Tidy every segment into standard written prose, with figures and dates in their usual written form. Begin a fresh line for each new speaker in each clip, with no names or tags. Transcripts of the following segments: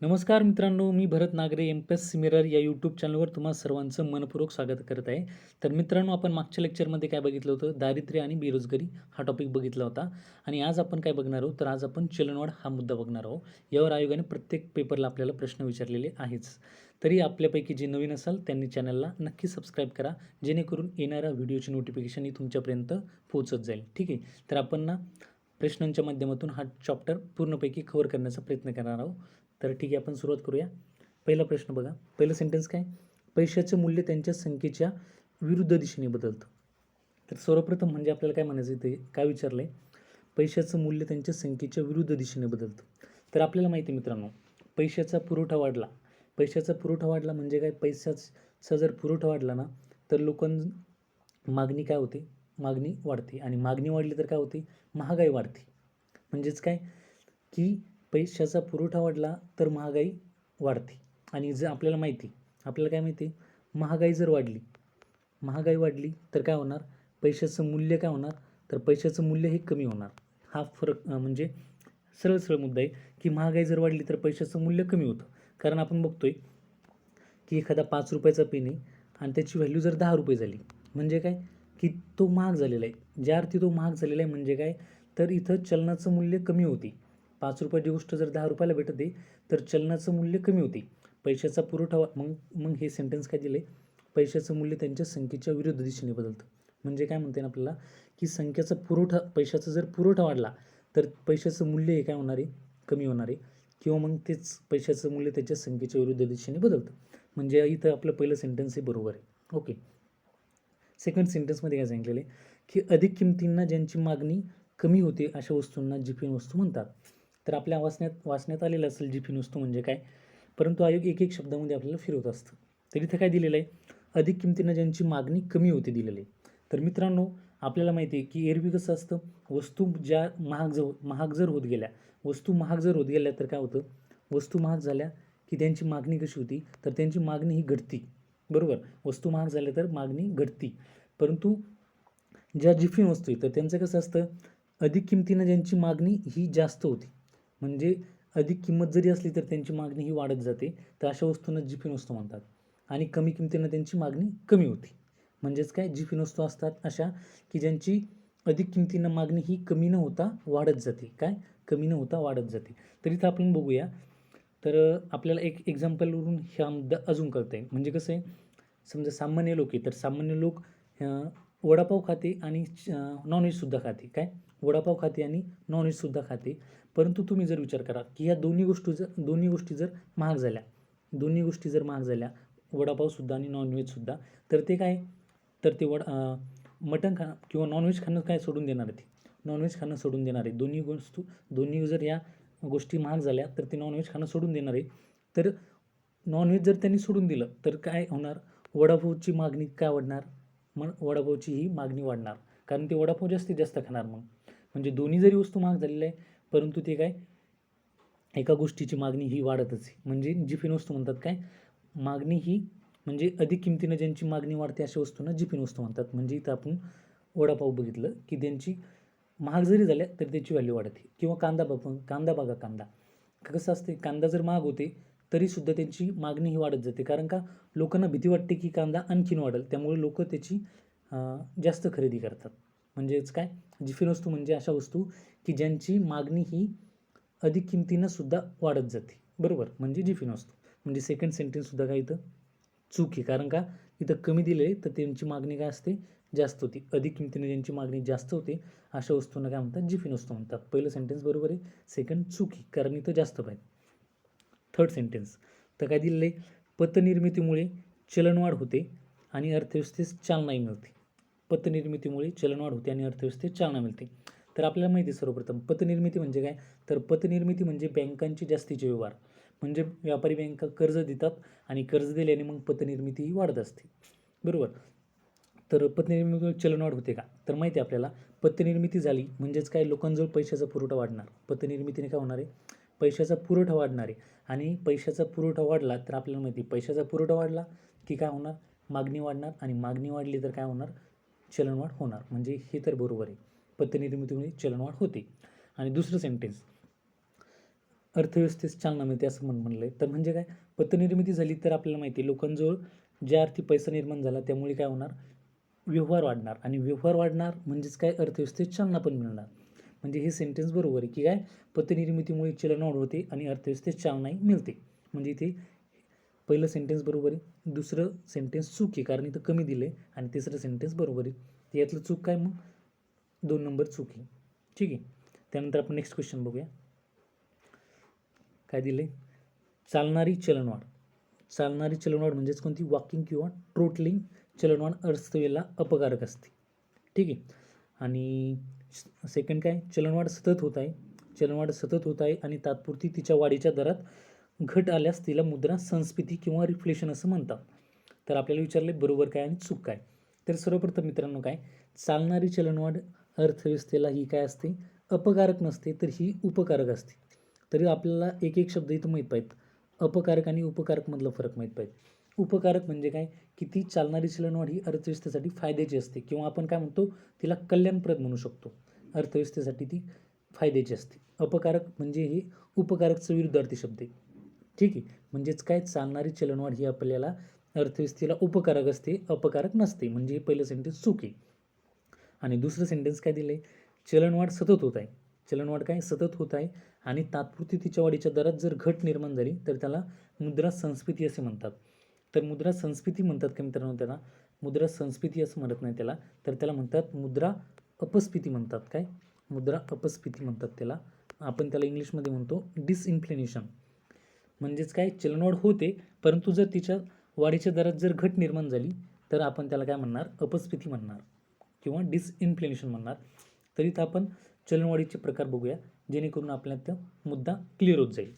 नमस्कार मित्रांनो, मी भरत Nagare MPSC mirror या यूट्यूब चॅनलवर तुम्हा सर्वांचं मनपूर्वक स्वागत करत आहे. तर मित्रांनो, आपण मागच्या लेक्चरमध्ये काय बघितलं होतं? दारिद्र्य आणि बेरोजगारी हा टॉपिक बघितला होता आणि आज आपण काय बघणार आहोत? तर आज आपण चलनवाढ हा मुद्दा बघणार आहोत. यावर आयोगाने प्रत्येक पेपरला आपल्याला प्रश्न विचारलेले आहेच. तरी आपल्यापैकी जे नवीन असाल त्यांनी चॅनलला नक्की सबस्क्राईब करा, जेणेकरून येणाऱ्या व्हिडिओची नोटिफिकेशन ही तुमच्यापर्यंत पोहोचत जाईल. ठीक आहे. तर आपण ना प्रश्नांच्या माध्यमातून हा चॅप्टर पूर्णपैकी कव्हर करण्याचा प्रयत्न करणार आहोत. तर ठीक आहे, आपण सुरुवात करूया. पहिला प्रश्न बघा. पहिलं सेंटेन्स काय? पैशाचे मूल्य त्यांच्या संख्येच्या विरुद्ध दिशेने बदलतं. तर सर्वप्रथम म्हणजे आपल्याला काय म्हणायचं इथे? काय विचारलंय? पैशाचं मूल्य त्यांच्या संख्येच्या विरुद्ध दिशेने बदलतं. तर आपल्याला माहिती आहे मित्रांनो, पैशाचा पुरवठा वाढला. पैशाचा पुरवठा वाढला म्हणजे काय? पैशाचा जर पुरवठा वाढला ना, तर मागणी काय होते? मागणी वाढते आणि मागणी वाढली तर काय होते? महागाई वाढते. म्हणजेच काय? की पैशाचा पुरवठा वाढला तर महागाई वाढते आणि जर आपल्याला काय माहिती आहे? महागाई वाढली तर काय होणार? पैशाचं मूल्य काय होणार? तर पैशाचं मूल्य हे कमी होणार. हा फरक म्हणजे सरळ मुद्दा आहे की महागाई जर वाढली तर पैशाचं मूल्य कमी होतं. कारण आपण बघतोय की एखादा 5 रुपयाचा पेन आहे आणि त्याची व्हॅल्यू जर 10 रुपये झाली म्हणजे काय? की तो महाग झालेला आहे. ज्या अर्थी तो महाग झालेला आहे म्हणजे काय? तर इथं चलनाचं मूल्य कमी होते. 5 रुपयाची गोष्ट जर 10 रुपयाला भेटते तर चलनाचं मूल्य कमी होते. पैशाचा पुरवठा मग मग हे सेंटेन्स काय दिले? पैशाचं मूल्य त्यांच्या संख्येच्या विरुद्ध दिशेने बदलतं. म्हणजे काय म्हणता येईल आपल्याला? की पैशाचा जर पुरवठा वाढला तर पैशाचं मूल्य हे काय होणार आहे? कमी होणार आहे किंवा मग तेच पैशाचं मूल्य त्याच्या संख्येच्या विरुद्ध दिशेने बदलतं. म्हणजे इथं आपलं पहिलं सेंटेन्स हे बरोबर आहे. ओके. सेकंड सेंटेन्समध्ये काय सांगितलेलं आहे? की अधिक किमतींना ज्यांची मागणी कमी होते अशा वस्तूंना जिफीन वस्तू म्हणतात. तर आपल्या वाचण्यात आलेलं असेल जिफीन वस्तू म्हणजे काय? परंतु आयोग एक शब्दामध्ये आपल्याला फिरवत असतं. तर इथं काय दिलेलं आहे? अधिक किमतीनं ज्यांची मागणी कमी होते दिलेलं आहे. तर मित्रांनो, आपल्याला माहिती आहे की एरवी कसं असतं? वस्तू ज्या महाग जर होत गेल्या तर काय होतं? वस्तू महाग झाल्या की त्यांची मागणी कशी होती? तर त्यांची मागणी ही घटती. बरोबर. वस्तू महाग झाल्या तर मागणी घटती. परंतु ज्या जिफीन वस्तू आहेत तर त्यांचं कसं असतं? अधिक किमतीनं ज्यांची मागणी ही जास्त होती. म्हणजे अधिक किंमत जरी असली तर त्यांची मागणी ही वाढत जाते. तर अशा वस्तूंना जिफीन वस्तू म्हणतात. आणि कमी किमतीनं त्यांची मागणी कमी होती. म्हणजेच काय? जिफीन वस्तू असतात अशा की ज्यांची अधिक किमतीनं मागणी ही कमी न होता वाढत जाते. काय? कमी न होता वाढत जाते. तर इथं आपण बघूया. तर आपल्याला एक एक्झाम्पलवरून हा मुद्दा अजून कळता येईल. म्हणजे कसं आहे? समजा सामान्य लोक आहे तर सामान्य लोक वडापाव खाते आणि नॉनव्हेजसुद्धा खाते. काय? वडापाव खाते आणि नॉनव्हेजसुद्धा खाते. परंतु तुम्ही जर विचार करा की ह्या दोन्ही गोष्टी जर महाग झाल्या, वडापावसुद्धा आणि नॉनव्हेजसुद्धा, तर ते काय? तर ते मटण किंवा नॉनव्हेज खाणं काय सोडून देणार आहे? नॉनव्हेज खाणं सोडून देणार आहे. दोन्ही जर या गोष्टी महाग झाल्या तर ते नॉनव्हेज खाणं सोडून देणार आहे. तर नॉनव्हेज जर त्यांनी सोडून दिलं तर काय होणार? वडापावची मागणी काय वाढणार? मग वडापावची ही मागणी वाढणार. कारण ते वडापाव जास्तीत जास्त खाणार मग. म्हणजे दोन्ही जरी वस्तू महाग झालेल्या आहे, परंतु ते काय? एका गोष्टीची मागणी ही वाढतच आहे. म्हणजे जिफीन वस्तू म्हणतात काय? मागणी ही म्हणजे अधिक किमतीनं ज्यांची मागणी वाढते अशा वस्तूंना जिफीन वस्तू म्हणतात. म्हणजे इथं आपण वडापाव बघितलं की त्यांची महाग जरी झाल्या तरी त्याची व्हॅल्यू वाढते. किंवा कांदा बघा. कसं असते? कांदा जर महाग होते तरीसुद्धा त्यांची मागणी ही वाढत जाते. कारण का? लोकांना भीती वाटते की कांदा आणखीन वाढेल. त्यामुळे लोकं त्याची जास्त खरेदी करतात. म्हणजेच काय? जिफीन वस्तू म्हणजे अशा वस्तू की ज्यांची मागणी ही अधिक किमतीनं सुद्धा वाढत जाते. बरोबर. म्हणजे जिफीन वस्तू. म्हणजे सेकंड सेंटेन्ससुद्धा काय इथं चूक आहे. कारण का? इथं कमी दिलं आहे तर त्यांची मागणी काय असते? जास्त होती. अधिक किमतीने ज्यांची मागणी जास्त होते अशा वस्तूंना काय म्हणतात? जिफीन वस्तू म्हणतात. पहिलं सेंटेन्स बरोबर आहे. सेकंड चूक आहे. कारण इथं जास्त पाहिजे. थर्ड सेंटेन्स तर काय दिलेलं आहे? पतनिर्मितीमुळे चलनवाढ होते आणि अर्थव्यवस्थेस चालनाही मिळते. पतनिर्मितीमुळे चलनवाढ होते आणि अर्थव्यवस्थेस चालना मिळते. तर आपल्याला माहिती आहे सर्वप्रथम पतनिर्मिती म्हणजे काय? तर पतनिर्मिती म्हणजे बँकांचे जास्तीचे व्यवहार. म्हणजे व्यापारी बँका कर्ज देतात आणि कर्ज दिल्याने मग पतनिर्मिती ही वाढत असते. बरोबर. तर पतनिर्मितीमुळे चलनवाढ होते का? तर माहिती आहे आपल्याला पतनिर्मिती झाली म्हणजेच काय? लोकांजवळ पैशाचा पुरवठा वाढणार. पतनिर्मितीने काय होणार आहे? पैशाचा पुरवठा वाढणार आहे आणि पैशाचा पुरवठा वाढला तर आपल्याला माहिती आहे पैशाचा पुरवठा वाढला की काय होणार? मागणी वाढणार आणि मागणी वाढली तर काय होणार? चलनवाढ होणार. म्हणजे हे तर बरोबर आहे. पतनिर्मितीमुळे चलनवाढ होते. आणि दुसरं सेंटेन्स अर्थव्यवस्थेस चालना मिळते असं म्हणलं आहे. तर म्हणजे काय, पतनिर्मिती झाली तर आपल्याला माहिती आहे लोकांजवळ ज्या अर्थी पैसा निर्माण झाला त्यामुळे काय होणार, व्यवहार वाढणार आणि व्यवहार वाढणार म्हणजेच काय, अर्थव्यवस्थेस चालना पण मिळणार. म्हणजे हे सेंटेन्स बरोबर आहे की काय, पतनिर्मितीमुळे चलनवाढ होते आणि अर्थव्यवस्थेस चालनाही मिळते. म्हणजे इथे पहिलं सेंटेन्स बरोबर आहे, दुसरं सेंटेन्स चूक आहे कारण इथं कमी दिलं आहे आणि तिसरं सेंटेन्स बरोबर आहे. तर यातलं चूक काय, मग 2 नंबर चूक आहे. ठीक आहे. त्यानंतर आपण नेक्स्ट क्वेश्चन बघूया. काय दिले, चालणारी चलनवाढ. चालणारी चलनवाढ म्हणजेच कोणती, वॉकिंग किंवा ट्रोटलिंग चलनवाढ अर्थव्यवस्थेला अपकारक असते. ठीक आहे. आणि सेकंड काय, चलनवाढ सतत होत आहे. चलनवाढ सतत होत आहे आणि तात्पुरती तिच्या वाढीच्या दरात घट आल्यास तिला मुद्रा संस्फिती किंवा रिफ्लेशन असं म्हणतात. तर आपल्याला विचारले बरोबर काय आणि चूक काय. तर सर्वप्रथम मित्रांनो काय, चालणारी चलनवाढ अर्थव्यवस्थेला ही काय असते, अपकारक नसते तर ही उपकारक असते. तरी आपल्याला एक एक शब्द इथं माहीत पाहिजेत. अपकारक आणि उपकारकमधला फरक माहीत पाहिजे. उपकारक म्हणजे काय, की ती चालणारी चलनवाढ ही अर्थव्यवस्थेसाठी फायद्याची असते किंवा आपण काय म्हणतो तिला कल्याणप्रद म्हणू शकतो. अर्थव्यवस्थेसाठी ती फायद्याची असते. अपकारक म्हणजे हे उपकारकचं विरुद्धार्थी शब्द आहे. ठीक आहे. म्हणजेच काय, चालणारी चलनवाढ ही आपल्याला अर्थव्यवस्थेला उपकारक असते, अपकारक नसते. म्हणजे हे पहिलं सेंटेन्स चूक आहे. आणि दुसरं सेंटेन्स काय दिलं आहे, चलनवाढ सतत होत आहे. चलनवाढ काय, सतत होत आहे आणि तात्पुरती तिच्या वाढीच्या दरात जर घट निर्माण झाली तर त्याला मुद्रा संस्फिती असे म्हणतात. तर मुद्रा संस्फिती म्हणतात का मित्रांनो त्याला, मुद्रा संस्फिती असं म्हणत नाही त्याला, तर त्याला म्हणतात मुद्रा अपस्फिती म्हणतात. काय, मुद्रा अपस्फिती म्हणतात त्याला. आपण त्याला इंग्लिशमध्ये म्हणतो डिसइन्फ्लेशन. म्हणजेच काय, चलनवाढ होते परंतु जर तिच्या वाढीच्या दरात जर घट निर्माण झाली तर आपण त्याला काय म्हणणार, अपस्फिती म्हणणार किंवा डिसइन्फ्लेशन म्हणणार. तरी तर आपण चलनवाढीचे प्रकार बघूया जेणेकरून आपल्याला तो मुद्दा क्लिअर होत जाईल.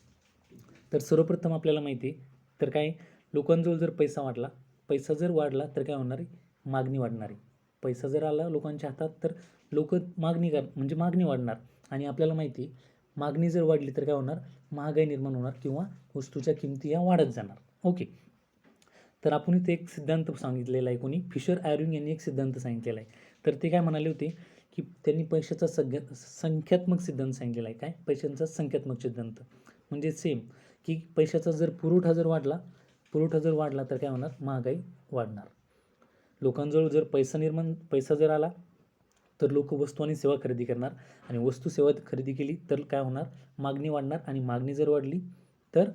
तर सर्वप्रथम आपल्याला माहिती आहे, तर काय, लोकांजवळ जर पैसा वाढला, पैसा जर वाढला तर काय होणार आहे, मागणी वाढणार आहे. पैसा जर आला लोकांच्या हातात तर लोक म्हणजे मागणी वाढणार आणि आपल्याला माहिती आहे मागणी जर वाढली तर काय होणार, महागाई निर्माण होणार किंवा वस्तूच्या किमती या वाढत जाणार. ओके. तर आपण इथे एक सिद्धांत सांगितलेला आहे, कोणी, फिशर ॲरिंग यांनी एक सिद्धांत सांगितलेला आहे. तर ते काय म्हणाले होते की त्यांनी पैशाचा संख्यात्मक सिद्धांत सांगितलेला आहे. काय, पैशांचा संख्यात्मक सिद्धांत म्हणजे सेम की पैशाचा जर पुरवठा जर वाढला तर काय होणार, महागाई वाढणार. लोकांजवळ जर पैसा जर आला तर लोक वस्तू आणि सेवा खरेदी करणार आणि वस्तू सेवा खरेदी केली तर काय होणार, मागणी वाढणार आणि मागणी जर वाढली तर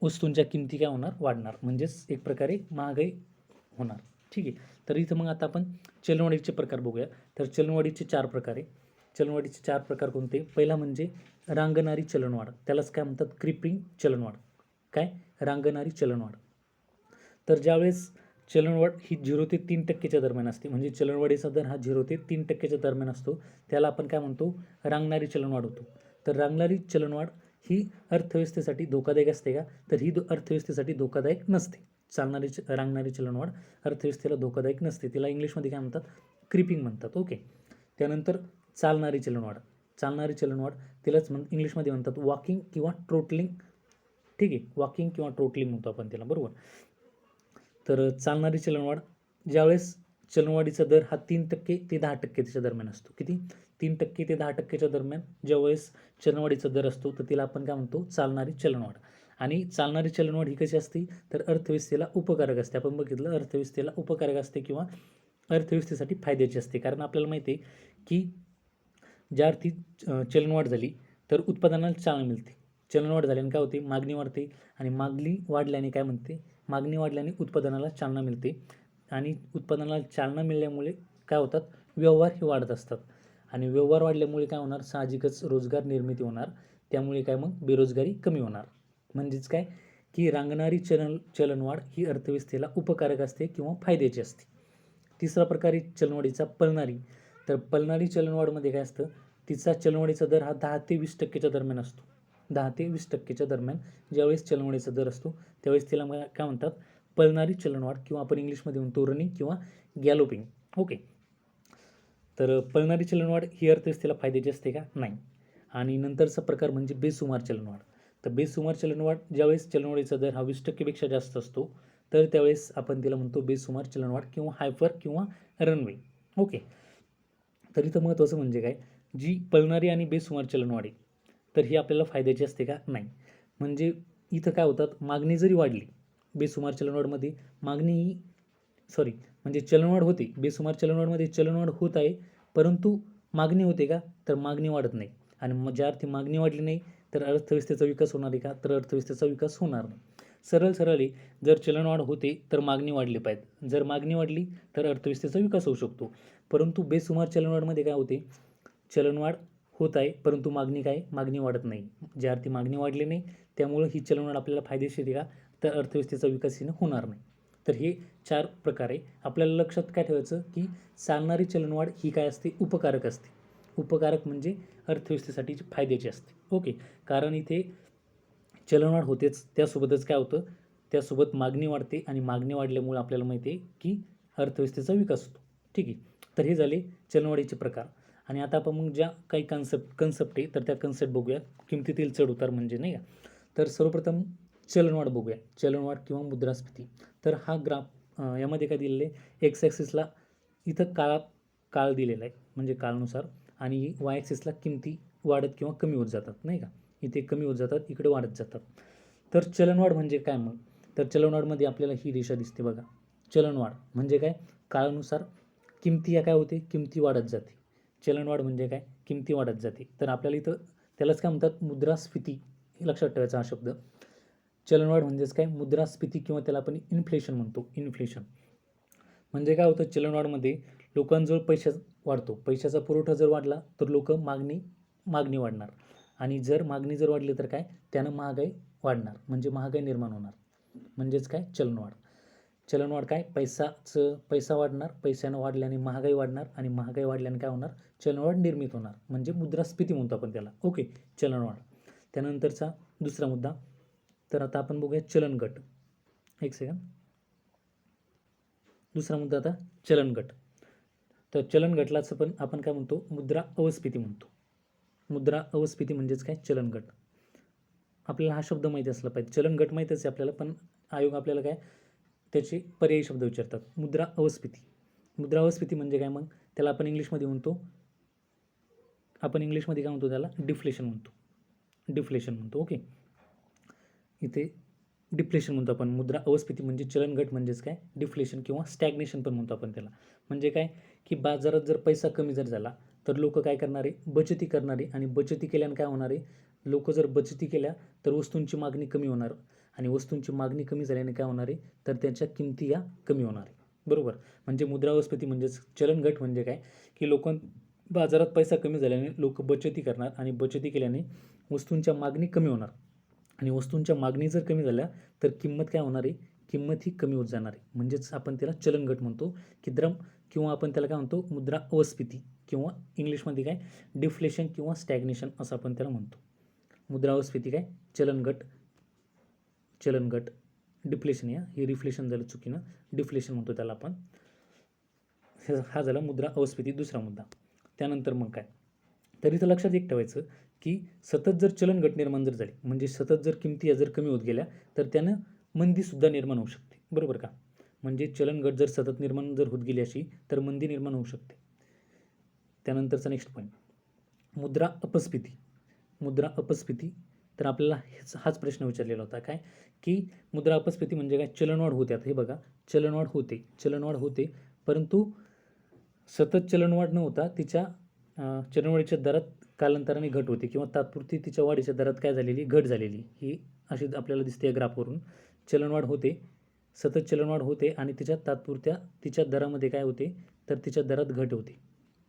वस्तूंच्या किमती काय होणार, वाढणार. म्हणजेच एक प्रकारे महागाई होणार. ठीक आहे. तर इथं मग आता आपण चलनवाढीचे प्रकार बघूया. तर चलनवाढीचे 4 प्रकार आहे. चलनवाढीचे 4 प्रकार कोणते, पहिला म्हणजे रांगणारी चलनवाढ. त्यालाच काय म्हणतात, क्रिपिंग चलनवाढ. काय, रांगणारी चलनवाढ. तर ज्यावेळेस चलनवाढ ही 0 ते 3% दरम्यान असते, म्हणजे चलनवाढीचा दर हा 0 ते 3% दरम्यान असतो, त्याला आपण काय म्हणतो, रांगणारी चलनवाढ होतो. तर रांगणारी चलनवाढ ही अर्थव्यवस्थेसाठी धोकादायक असते का, तर ही अर्थव्यवस्थेसाठी धोकादायक नसते. रांगणारी चलनवाढ अर्थव्यवस्थेला धोकादायक नसते. तिला इंग्लिशमध्ये काय म्हणतात, क्रिपिंग म्हणतात. ओके. त्यानंतर चालणारी चलनवाढ तिलाच इंग्लिशमध्ये म्हणतात वॉकिंग किंवा ट्रोटलिंग. ठीक आहे, वॉकिंग किंवा ट्रोटलिंग म्हणतो आपण त्याला, बरोबर. तर चालणारी चलनवाढ, ज्यावेळेस चलनवाढीचा दर हा 3% ते 10% त्याच्या दरम्यान असतो. किती, 3% ते 10%च्या दरम्यान ज्यावेळेस चलनवाढीचा दर असतो तर तिला आपण काय म्हणतो, चालणारी चलनवाढ. आणि चालणारी चलनवाढ ही कशी असते, तर अर्थव्यवस्थेला उपकारक असते. आपण बघितलं, अर्थव्यवस्थेला उपकारक असते किंवा अर्थव्यवस्थेसाठी फायद्याची असते. कारण आपल्याला माहिती आहे की ज्या अर्थी चलनवाढ झाली तर उत्पादनाला चालना मिळते. चलनवाढ झाल्याने काय होते, मागणी वाढते आणि मागणी वाढल्याने काय म्हणते, मागणी वाढल्याने उत्पादनाला चालना मिळते आणि उत्पादनाला चालना मिळाल्यामुळे काय होतात, व्यवहार हे वाढत असतात आणि व्यवहार वाढल्यामुळे काय होणार, साहजिकच रोजगार निर्मिती होणार. त्यामुळे काय, मग बेरोजगारी कमी होणार. म्हणजेच काय, की रांगणारी चलनवाढ ही अर्थव्यवस्थेला उपकारक असते किंवा फायद्याची असते. तिसरा प्रकार आहे चलनवाढीचा पळणारी. तर पळणारी चलनवाढमध्ये काय असतं, तिचा चलनवाढीचा दर हा 10 ते 20%च्या दरम्यान असतो. 10 ते 20%च्या दरम्यान ज्यावेळेस चलनवाढीचा दर असतो त्यावेळेस तिला काय म्हणतात, पळणारी चलनवाढ किंवा आपण इंग्लिशमध्ये म्हणतो रनिंग किंवा गॅलोपिंग. ओके. तर पळणारी चलनवाढ ही अर्थव्यवस्थेला फायद्याची असते का, नाही. आणि नंतरचा प्रकार म्हणजे बेसुमार चलनवाढ. तर बेसुमार चलनवाढ, ज्यावेळेस चलनवाढीचा दर हा 20%पेक्षा जास्त असतो तर त्यावेळेस आपण तिला म्हणतो बेसुमार चलनवाढ किंवा हायपर किंवा रनवे. ओके. तर इथं महत्त्वाचं म्हणजे काय, जी पळणारी आणि बेसुमार चलनवाढ आहे तर ही आपल्याला फायद्याची असते का? नाही. म्हणजे इथं काय होतात, मागणी जरी वाढली, बेसुमार चलनवाढमध्ये मागणी ही म्हणजे चलनवाढ होते, बेसुमार चलनवाढमध्ये चलनवाढ होत आहे, परंतु मागणी होते का? तर मागणी वाढत नाही. आणि मग ज्या अर्थी मागणी वाढली नाही तर अर्थव्यवस्थेचा विकास होणार आहे का? तर अर्थव्यवस्थेचा विकास होणार नाही. सरळ सरळ आहे, जर चलनवाढ होते तर मागणी वाढली पाहिजे, जर मागणी वाढली तर अर्थव्यवस्थेचा विकास होऊ शकतो. परंतु बेसुमार चलनवाढमध्ये काय होते, चलनवाढ होत आहे परंतु मागणी वाढत नाही. ज्या अर्थी मागणी वाढली नाही त्यामुळं ही चलनवाढ आपल्याला फायदेशीर आहे का? तर अर्थव्यवस्थेचा विकास हिनं होणार नाही. तर हे 4 प्रकार आहे. आपल्याला लक्षात काय ठेवायचं, की चालणारी चलनवाढ ही काय असते, उपकारक असते. उपकारक म्हणजे अर्थव्यवस्थेसाठी फायद्याची असते. ओके. कारण इथे चलनवाढ होतेच, त्यासोबतच काय होतं, त्यासोबत मागणी वाढते आणि मागणी वाढल्यामुळे आपल्याला माहिती आहे की अर्थव्यवस्थेचा विकास होतो. ठीक आहे. तर हे झाले चलनवाढीचे प्रकार. आणि आता आपण मग ज्या काही कन्सेप्ट आहे तर त्या कन्सेप्ट बघूया. किमतीतील चढ उतार म्हणजे नाही का. तर सर्वप्रथम चलनवाढ बघूया. चलनवाढ किंवा मुद्रास्फीती. तर हा ग्राफ यामध्ये काय दिलेलं आहे, एक्स ॲक्सिसला इथं काळ दिलेला आहे म्हणजे काळानुसार, आणि वाय ॲक्सिसला किमती वाढत किंवा कमी होत जातात नाही का. इथे कमी होत जातात, इकडे वाढत जातात. तर चलनवाढ म्हणजे काय मग? तर चलनवाढमध्ये आपल्याला ही रेषा दिसते बघा. चलनवाढ म्हणजे काय, काळानुसार किमती या काय होते, किमती वाढत जाते. चलनवाढ म्हणजे काय, किमती वाढत जाते. तर आपल्याला इथं त्यालाच काय म्हणतात, मुद्रास्फीती, हे लक्षात ठेवायचा हा शब्द. चलनवाढ म्हणजेच काय, मुद्रास्फीती किंवा त्याला आपण इन्फ्लेशन म्हणतो. इन्फ्लेशन म्हणजे काय होतं, चलनवाढमध्ये लोकांजवळ पैसा वाढतो, पैशाचा पुरवठा जर वाढला तर लोक मागणी वाढणार, आणि जर मागणी जर वाढली तर काय, त्यानं महागाई वाढणार, म्हणजे महागाई निर्माण होणार. म्हणजेच काय, चलनवाढ. चलनवाढ काय, पैसा वाढणार, पैशानं वाढल्याने महागाई वाढणार, आणि महागाई वाढल्याने काय होणार, चलनवाढ निर्मित होणार, म्हणजे मुद्रास्फीती म्हणतो आपण त्याला. ओके, चलनवाढ. त्यानंतरचा दुसरा मुद्दा, तर आता आपण बघूया चलनगट. एक सेकंड. दुसरा मुद्दा आता चलनगट. तर चलनगटलाच पण आपण काय म्हणतो, मुद्रा अवस्फीती म्हणतो. मुद्रा अवस्फीती म्हणजेच काय, चलनगट. आपल्याला हा शब्द माहिती असला पाहिजे. चलनगट माहीतच आहे आपल्याला, पण आयोग आपल्याला काय त्याचे पर्यायी शब्द विचारतात. मुद्रा अवस्फीती. मुद्रा अवस्फीती म्हणजे काय मग, त्याला आपण इंग्लिशमध्ये काय म्हणतो, त्याला डिफ्लेशन म्हणतो. ओके, इथे डिफ्लेशन म्हणतो आपण. मुद्रा अवस्फीती म्हणजे चलनघट म्हणजेच काय, डिफ्लेशन किंवा स्टॅग्नेशन पण म्हणतो आपण त्याला. म्हणजे काय, की बाजारात जर पैसा कमी जर झाला तर लोक काय करणारे, बचती करणारे, आणि बचती केल्याने काय होणार आहे, लोक जर बचती केल्या तर वस्तूंची मागणी कमी होणार, आणि वस्तूंची मागणी कमी झाल्याने काय होणार आहे, तर त्याच्या किमती या कमी होणार आहे. बरोबर. म्हणजे मुद्रास्फीती म्हणजेच चलनघट म्हणजे काय, की बाजारात पैसा कमी झाल्याने लोक बचती करणार, आणि बचती केल्याने वस्तूंच्या मागणी कमी होणार, आणि वस्तूंच्या मागणी जर कमी झाल्या तर किंमत काय होणार आहे, किंमत ही कमी होत जाणार आहे. म्हणजेच आपण त्याला चलनघट म्हणतो, किंवा आपण त्याला काय म्हणतो, मुद्रा अवस्फीती, किंवा इंग्लिशमध्ये काय, डिफ्लेशन किंवा स्टॅग्नेशन असं आपण त्याला म्हणतो. मुद्रा अवस्फीती काय, चलनघट, डिफ्लेशन, हे रिफ्लेशन झालं चुकीनं, डिफ्लेशन म्हणतो त्याला आपण. हा झाला मुद्रा अवस्फीती दुसरा मुद्दा. त्यानंतर मग काय, तर इथं लक्षात एक ठेवायचं, की सतत जर चलनघट निर्माण जर झाली, म्हणजे सतत जर किमती या जर कमी होत गेल्या तर त्यानं मंदीसुद्धा निर्माण होऊ शकते. बरोबर का. म्हणजे चलनघट जर सतत निर्माण जर होत गेली अशी, तर मंदी निर्माण होऊ शकते. त्यानंतरचा नेक्स्ट पॉईंट, मुद्रा अपस्फीती. तर आपल्याला हाच प्रश्न विचारलेला होता, काय, की मुद्रा अपस्फीती म्हणजे काय, चलनवाढ होते. आता हे बघा, चलनवाढ होते परंतु सतत चलनवाढ न होता तिच्या चलनवाढीच्या दरात कालांतराने घट होते, किंवा तात्पुरती तिच्या वाढीच्या दरात काय झालेली, घट झालेली, ही अशी आपल्याला दिसते या ग्राफवरून. सतत चलनवाढ होते आणि तिच्या दरामध्ये काय होते, तर तिच्या दरात घट होते.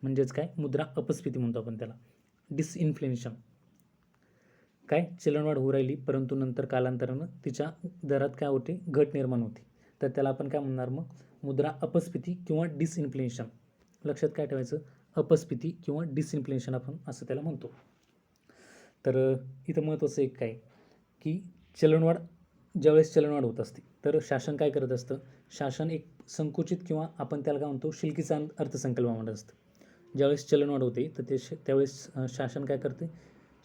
म्हणजेच काय, मुद्रा अपस्फीती म्हणतो आपण त्याला. डिसइन्फ्लेशन, काय, चलनवाढ होऊ राहिली परंतु नंतर कालांतरानं तिच्या दरात काय होते, घट निर्माण होते, तर त्याला आपण काय म्हणणार मग, मुद्रा अपस्फीती किंवा डिसइन्फ्लेशन. लक्षात काय ठेवायचं, अपस्फीती किंवा डिसइन्फ्लेशन आपण असं त्याला म्हणतो. तर इथं महत्त्वाचं एक काय, की ज्यावेळेस चलनवाढ होत असते तर शासन काय करत असतं, शासन एक संकुचित किंवा आपण त्याला काय म्हणतो, शिलकीचा अर्थसंकल्प म्हणत असतं. ज्यावेळेस चलनवाढ होते तर त्यावेळेस शासन काय करते,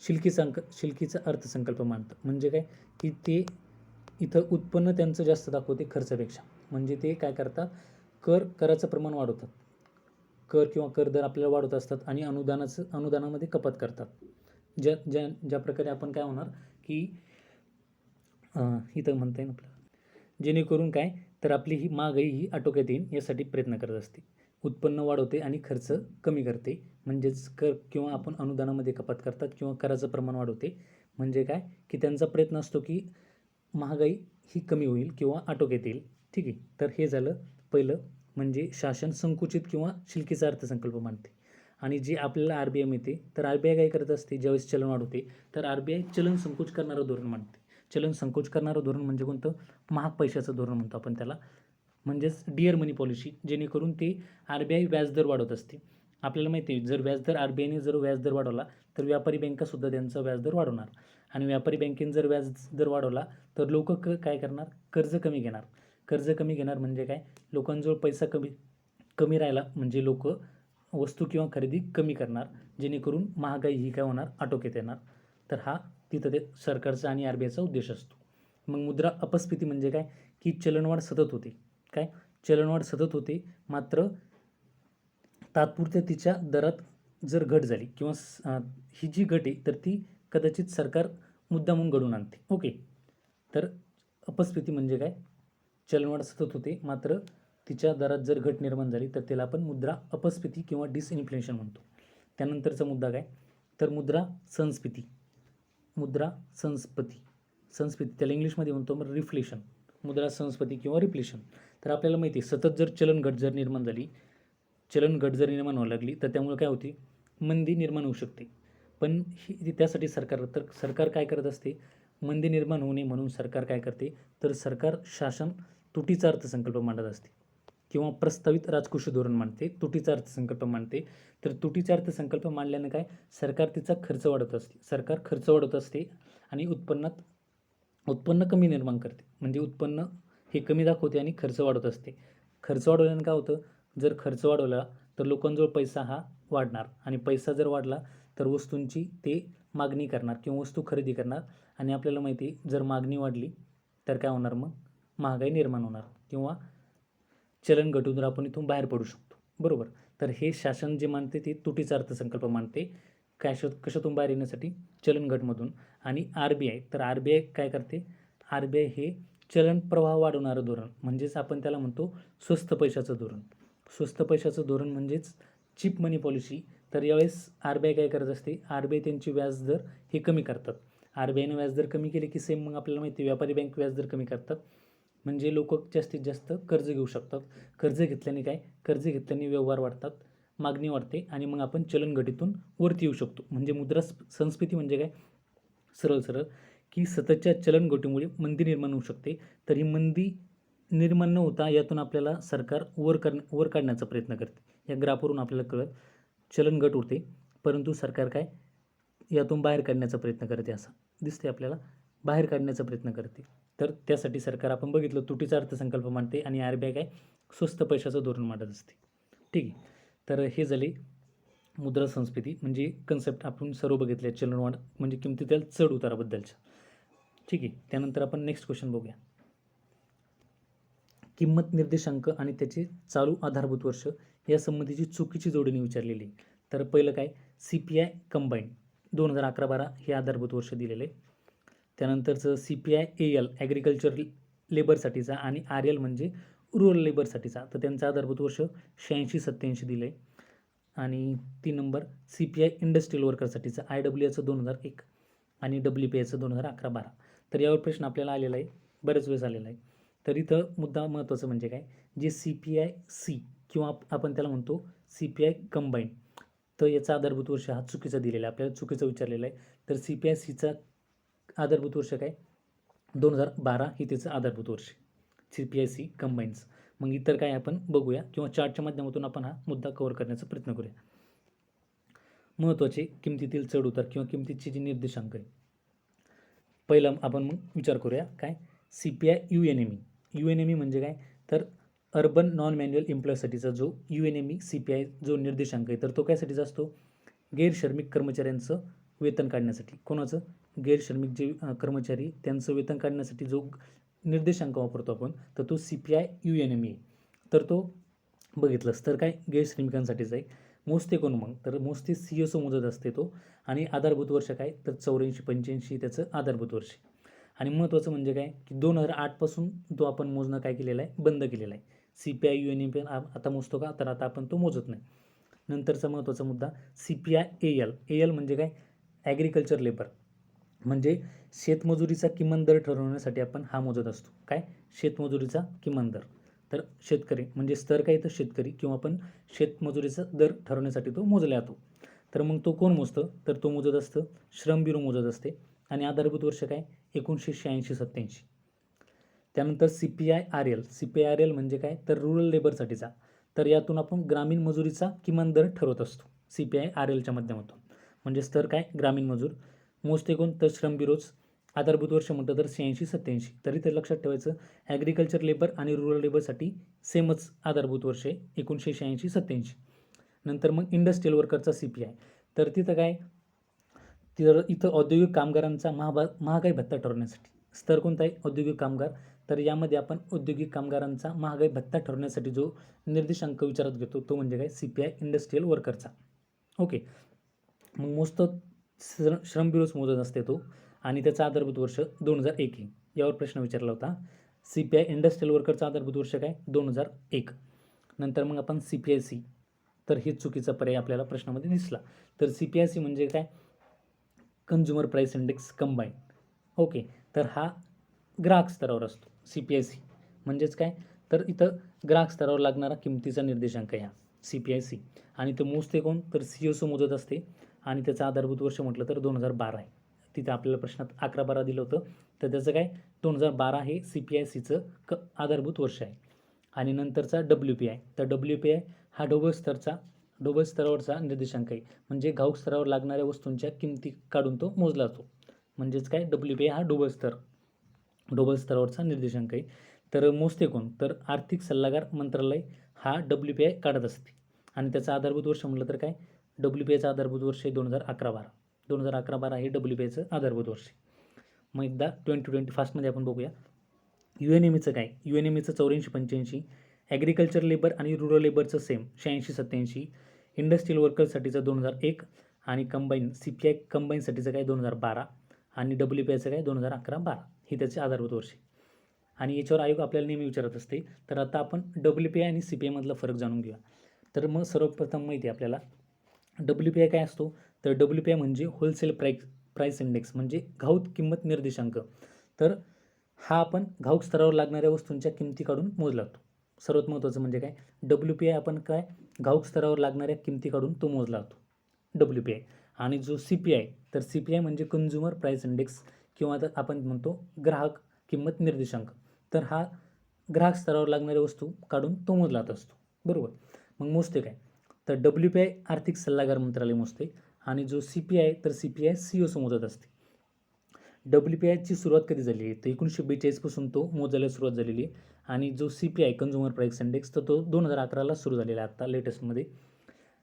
शिलकीचा अर्थसंकल्प मांडतं. म्हणजे काय, की ते इथं उत्पन्न त्यांचं जास्त दाखवते खर्चापेक्षा. म्हणजे ते काय करतात, कराचं प्रमाण वाढवतात, कर किंवा कर दर आपल्याला वाढवत असतात, आणि अनुदानामध्ये कपात करतात. ज्या प्रकारे आपण काय होणार की इथं म्हणता येईल आपल्याला, जेणेकरून काय तर आपली ही महागाई ही आटोक्यात येईल यासाठी प्रयत्न करत असते. उत्पन्न वाढवते आणि खर्च कमी करते, म्हणजेच कर किंवा आपण अनुदानामध्ये कपात करतात किंवा कराचं प्रमाण वाढवते. म्हणजे काय की त्यांचा प्रयत्न असतो की महागाई ही कमी होईल किंवा आटोक्यात येईल. ठीक आहे. तर हे झालं पहिलं, म्हणजे शासन संकुचित किंवा शिलकीचा अर्थसंकल्प मांडते. आणि जे आपल्याला आर-बी-आय मिळते, तर आर-बी-आय काय करत असते, ज्यावेळेस चलन वाढवते तर आर-बी-आय चलन संकोच करणारं धोरण मांडते. चलन संकोच करणारं धोरण म्हणजे कोणतं, महाग पैशाचं धोरण म्हणतो आपण त्याला, म्हणजेच डिअर मनी पॉलिसी, जेणेकरून ते आर-बी-आय व्याजदर वाढवत असते. आपल्याला माहिती आहे जर व्याजदर आर-बी-आयने जर व्याजदर वाढवला तर व्यापारी बँकासुद्धा त्यांचा व्याजदर वाढवणार, आणि व्यापारी बँकेने जर व्याजदर वाढवला तर लोक काय करणार, कर्ज कमी घेणार. कर्ज कमी घेणार म्हणजे काय, लोकांजवळ पैसा कमी राहिला म्हणजे लोक वस्तू किंवा खरेदी कमी करणार, जेणेकरून महागाई ही काय होणार, आटोक्यात येणार. तर हा तिथं ते सरकारचा आणि आर-बी-आयचा उद्देश असतो. मग मुद्रा अपस्फीती म्हणजे काय की चलनवाढ सतत होते. काय, चलनवाढ सतत होते, मात्र तात्पुरत्या तिच्या दरात जर घट झाली किंवा ही जी घट आहे तर ती कदाचित सरकार मुद्दामून घडवून आणते. ओके. तर अपस्फीती म्हणजे काय, चलनवाढ सतत होते मात्र तिच्या दरात जर घट निर्माण झाली तर त्याला आपण मुद्रा अपस्फीती किंवा डिसइन्फ्लेशन म्हणतो. त्यानंतरचा मुद्दा काय, तर मुद्रा संस्फीती. मुद्रा संस्फीती त्याला इंग्लिशमध्ये म्हणतो मग रिफ्लेशन, मुद्रा संस्फीती किंवा रिफ्लेशन. तर आपल्याला माहिती आहे सतत जर चलन घट जर निर्माण निर्माण व्हायला लागली तर त्यामुळे काय होते, मंदी निर्माण होऊ शकते. पण त्यासाठी सरकार काय करत असते, मंदी निर्माण होऊ नये म्हणून सरकार काय करते, तर सरकार शासन तुटीचा अर्थसंकल्प मांडत असते किंवा प्रस्तावित राजकोषीय धोरण मांडते, तुटीचा अर्थसंकल्प मांडते. तर तुटीचा अर्थसंकल्प मांडल्यानं काय, सरकार तिचा खर्च वाढवत असते आणि उत्पन्न कमी निर्माण करते. म्हणजे उत्पन्न हे कमी दाखवते आणि खर्च वाढवत असते. खर्च वाढवल्यानं काय होतं, जर खर्च वाढवला तर लोकांजवळ पैसा हा वाढणार, आणि पैसा जर वाढला तर वस्तूंची ते मागणी करणार किंवा वस्तू खरेदी करणार. आणि आपल्याला माहिती आहे जर मागणी वाढली तर काय होणार, मग महागाई निर्माण होणार किंवा चलन घटून आपण इथून बाहेर पडू शकतो. बरोबर. तर हे शासन जे मानते ते तुटीचा अर्थसंकल्प मानते, कशातून बाहेर येण्यासाठी, चलन घटमधून. आणि आर-बी-आय, तर आर-बी-आय काय करते, आर-बी-आय हे चलन प्रवाह वाढवणारं धोरण, म्हणजेच आपण त्याला म्हणतो स्वस्त पैशाचं धोरण. स्वस्त पैशाचं धोरण म्हणजेच चीप मनी पॉलिसी. तर यावेळेस आर-बी-आय काय करत असते, आर-बी-आय त्यांची व्याजदर हे कमी करतात. आर-बी-आयने व्याजदर कमी केले की सेम मग आपल्याला माहिती आहे व्यापारी बँक व्याजदर कमी करतात, म्हणजे लोक जास्तीत जास्त कर्ज घेऊ शकतात. कर्ज घेतल्याने व्यवहार वाढतात, मागणी वाढते, आणि मग आपण चलन घटीतून वरती येऊ शकतो. म्हणजे मुद्रा संस्फीती म्हणजे काय, सरळ की सततच्या चलन घटीमुळे मंदी निर्माण होऊ शकते. तर ही मंदी निर्माण न होता यातून आपल्याला सरकार वर काढण्याचा प्रयत्न करते. या ग्राफवरून आपल्याला कळत चलन घट होते परंतु सरकार काय यातून बाहेर काढण्याचा प्रयत्न करते, असं दिसते आपल्याला, बाहेर काढण्याचा प्रयत्न करते. तर त्यासाठी सरकार आपण बघितलं तुटीचा अर्थसंकल्प मांडते आणि आर-बी-आय काय स्वस्त पैशाचं धोरण मांडत असते. ठीक आहे. तर हे झाले मुद्रा संस्फीती म्हणजे कन्सेप्ट आपण सर्व बघितले, चलनवाढ म्हणजे किमतीतील चढ उताराबद्दलच्या. ठीक आहे. त्यानंतर आपण नेक्स्ट क्वेश्चन बघूया. किंमत निर्देशांक आणि त्याचे चालू आधारभूत वर्ष या संबंधीची चुकीची जोडणी विचारलेली. तर पहिलं काय, CPI कंबाईंड 2011-12 हे आधारभूत वर्ष दिलेलं आहे. त्यानंतरचं CPI AL ॲग्रिकल्चर लेबरसाठीचा आणि RL म्हणजे रुरल लेबरसाठीचा, तर त्यांचं आधारभूत वर्ष 86-87 दिलं आहे. आणि 3 नंबर CPI इंडस्ट्रियल वर्करसाठीचं IWAचं 2001 आणि WPIचं 2011-12. तर यावर प्रश्न आपल्याला आलेला आहे, बरेच वेळेस आलेला आहे. तर इथं मुद्दा महत्त्वाचं म्हणजे काय, जे CPI C किंवा आपण त्याला म्हणतो CPI कंबाईंड, तर याचा आधारभूत वर्ष हा चुकीचा दिलेला आहे, आपल्याला चुकीचं विचारलेलं आहे. तर CPI Cचा आधारभूत वर्ष काय 2012 ही त्याचं आधारभूत वर्ष, CPI C कंबाईन्स. मग इतर काय आपण बघूया किंवा चार्टच्या माध्यमातून आपण हा मुद्दा कव्हर करण्याचा प्रयत्न करूया. महत्त्वाचे किमतीतील चढ उतार किंवा किमतीचे जे निर्देशांक आहे, पहिला आपण मग विचार करूया काय, CPI UNME म्हणजे काय, तर अर्बन नॉन मॅन्युअल एम्प्लॉयसाठीचा जो UNME CPI जो निर्देशांक आहे तर तो कायसाठीचा असतो, गैरश्रमिक कर्मचाऱ्यांचं वेतन काढण्यासाठी. कोणाचं, गैरश्रमिक जे कर्मचारी त्यांचं वेतन काढण्यासाठी जो निर्देशांक वापरतो आपण तर तो CPI UNME आहे. तर तो बघितलंस तर काय गैरश्रमिकांसाठीच आहे. मोजते कोण मग, तर मोजते CSO मोजत असते तो. आणि आधारभूत वर्ष काय, तर 84-85 त्याचं आधारभूत वर्ष. आणि महत्त्वाचं म्हणजे काय, की 2008पासून तो आपण मोजणं काय केलेलं आहे, बंद केलेलं आहे. CPI UNEP आता मोजतो का, तर आता आपण तो मोजत नाही. नंतरचा महत्त्वाचा मुद्दा CPI AL म्हणजे काय, ॲग्रिकल्चर लेबर, म्हणजे शेतमजुरीचा किमान दर ठरवण्यासाठी आपण हा मोजत असतो. काय, शेतमजुरीचा किमान दर. तर शेतकरी म्हणजे स्तर काय, तर शेतकरी किंवा आपण शेतमजुरीचा दर ठरवण्यासाठी तो मोजला जातो. तर मग तो कोण मोजतं, तर तो मोजत असतं श्रम ब्युरो मोजत असते. आणि आधारभूत वर्ष काय, 1986-87. त्यानंतर CPI RL म्हणजे काय, तर रुरल लेबरसाठीचा. तर यातून आपण ग्रामीण मजुरीचा किमान दर ठरवत असतो CPI RLच्या माध्यमातून. म्हणजे स्तर काय, ग्रामीण मजूर. मोजते कोण, तर श्रम ब्युरोज. आधारभूत वर्ष म्हटलं तर 86-87. तरी ते लक्षात ठेवायचं, ॲग्रिकल्चर लेबर आणि रुरल लेबरसाठी सेमच आधारभूत वर्ष आहे 1986-87. नंतर मग इंडस्ट्रियल वर्करचा CPI. तर तिथं काय, तर इथं औद्योगिक कामगारांचा महागाई भत्ता ठरवण्यासाठी. स्तर कोणता आहे, औद्योगिक कामगार. तर यामध्ये आपण औद्योगिक कामगारांचा महागाई भत्ता ठरवण्यासाठी जो निर्देशांक विचारात घेतो तो म्हणजे काय, CPI इंडस्ट्रियल वर्करचा. ओके. मग मोजतो श्रम ब्युरोच मोजत असते तो. आणि त्याचा आधारभूत वर्ष 2001 आहे. यावर प्रश्न विचारला होता. CPI इंडस्ट्रियल वर्करचा आधारभूत वर्ष काय, 2001. नंतर मग आपण CPIC. तर हे चुकीचा पर्याय आपल्याला प्रश्नामध्ये दिसला. तर CPIC म्हणजे काय, consumer price index combine. Okay. तर हा ग्राहक स्तरावर असतो CPIC. म्हणजेच काय, तर इथं ग्राहक स्तरावर लागणारा किमतीचा निर्देशांक आहे हा CPIC. आणि तो मोजते कोण, तर CSO मोजत असते. आणि त्याचं आधारभूत वर्ष म्हटलं तर 2012 आहे. तिथं आपल्याला प्रश्नात 11-12 दिलं होतं, तर त्याचं काय, 2012 हे CPICचं आधारभूत वर्ष आहे. आणि नंतरचा WPI. तर WPI हा ढोबळ स्तरावरचा निर्देशांक आहे. म्हणजे घाऊक स्तरावर लागणाऱ्या वस्तूंच्या किमती काढून तो मोजला जातो. म्हणजेच काय, WPI हा ढोबळ स्तरावरचा निर्देशांक आहे. तर मोजते कोण, तर आर्थिक सल्लागार मंत्रालय हा WPI काढत असते. आणि त्याचा आधारभूत वर्ष म्हटलं तर काय, WPIचं आधारभूत वर्ष आहे 2011-12. 2011-12 हे WPIचं आधारभूत वर्ष. मग एकदा 2020 फास्टमध्ये आपण बघूया. UNMEचं काय, UNMEचं 84-85. ॲग्रिकल्चर लेबर आणि रुरल लेबरचं सेम 86-87. इंडस्ट्रियल वर्कर्ससाठीचं 2001. आणि कंबाईन CPI कंबाईनसाठीचं काय, 2012. आणि WPIचं काय, 2011-12. ही त्याचे आधारभूत वर्ष. आणि याच्यावर आयोग आपल्याला नेहमी विचारत असते. तर आता आपण WPI आणि CPI मधला फरक जाणून घेऊया. तर मग सर्वप्रथम माहिती आहे आपल्याला WPI काय असतो, तर WPI म्हणजे होलसेल प्राईस इंडेक्स, म्हणजे घाऊक किंमत निर्देशांक. तर हा आपण घाऊक स्तरावर लागणाऱ्या वस्तूंच्या किमती काढून मोजला जातो. सर्वात महत्त्वाचं म्हणजे काय, WPI आपण काय, घाऊक स्तरावर लागणाऱ्या किमती काढून तो मोजला जातो WPI. आणि जो CPI, तर CPI म्हणजे कन्झ्युमर प्राईस इंडेक्स किंवा आता आपण म्हणतो ग्राहक किंमत निर्देशांक. तर हा ग्राहक स्तरावर लागणाऱ्या वस्तू काढून तो मोजला जात असतो. बरोबर. मग मोजते काय, तर WPI आर्थिक सल्लागार मंत्रालय मोजते. आणि जो CPI, तर CPI CSO मोजत असते. WPIची सुरुवात कधी झाली आहे, तर 1942 पासून तो मोजायला सुरुवात झालेली आहे. आणि जो CPI कन्झ्युमर प्राईस इंडेक्स, तर तो 2011ला सुरू झालेला आहे आता लेटेस्टमध्ये.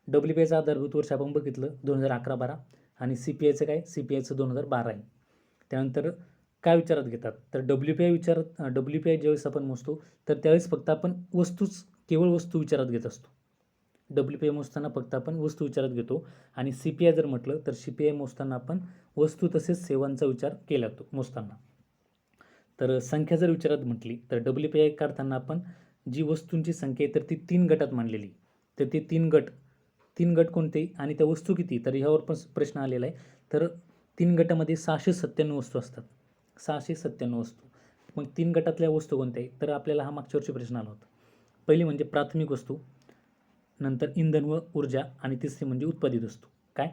WPIचं आधारभूत वर्ष आपण बघितलं 2011-12. आणि CPIचं काय, CPIचं 2012 आहे. त्यानंतर काय विचारात घेतात, तर WPI ज्यावेळेस आपण मोजतो तर त्यावेळेस फक्त आपण केवळ वस्तू विचारात घेत असतो. WPI मोजताना फक्त आपण वस्तू विचारात घेतो. आणि CPI जर म्हटलं तर CPI मोजताना आपण वस्तू तसेच सेवांचा विचार केला जातो मोजताना. तर संख्या जर विचारात म्हटली तर WPI काढताना आपण जी वस्तूंची संख्या आहे तर ती 3 गटात मांडलेली. तर ते 3 गट कोणते आणि त्या वस्तू किती, तर ह्यावर पण प्रश्न आलेला आहे. तर 3 गटामध्ये 697 वस्तू असतात. 697 वस्तू. मग 3 गटातल्या वस्तू कोणत्या आहे, तर आपल्याला हा मागच्या वर्षी प्रश्न आला होता. पहिली म्हणजे प्राथमिक वस्तू, नंतर इंधन व ऊर्जा, आणि तिसरी म्हणजे उत्पादित वस्तू. काय,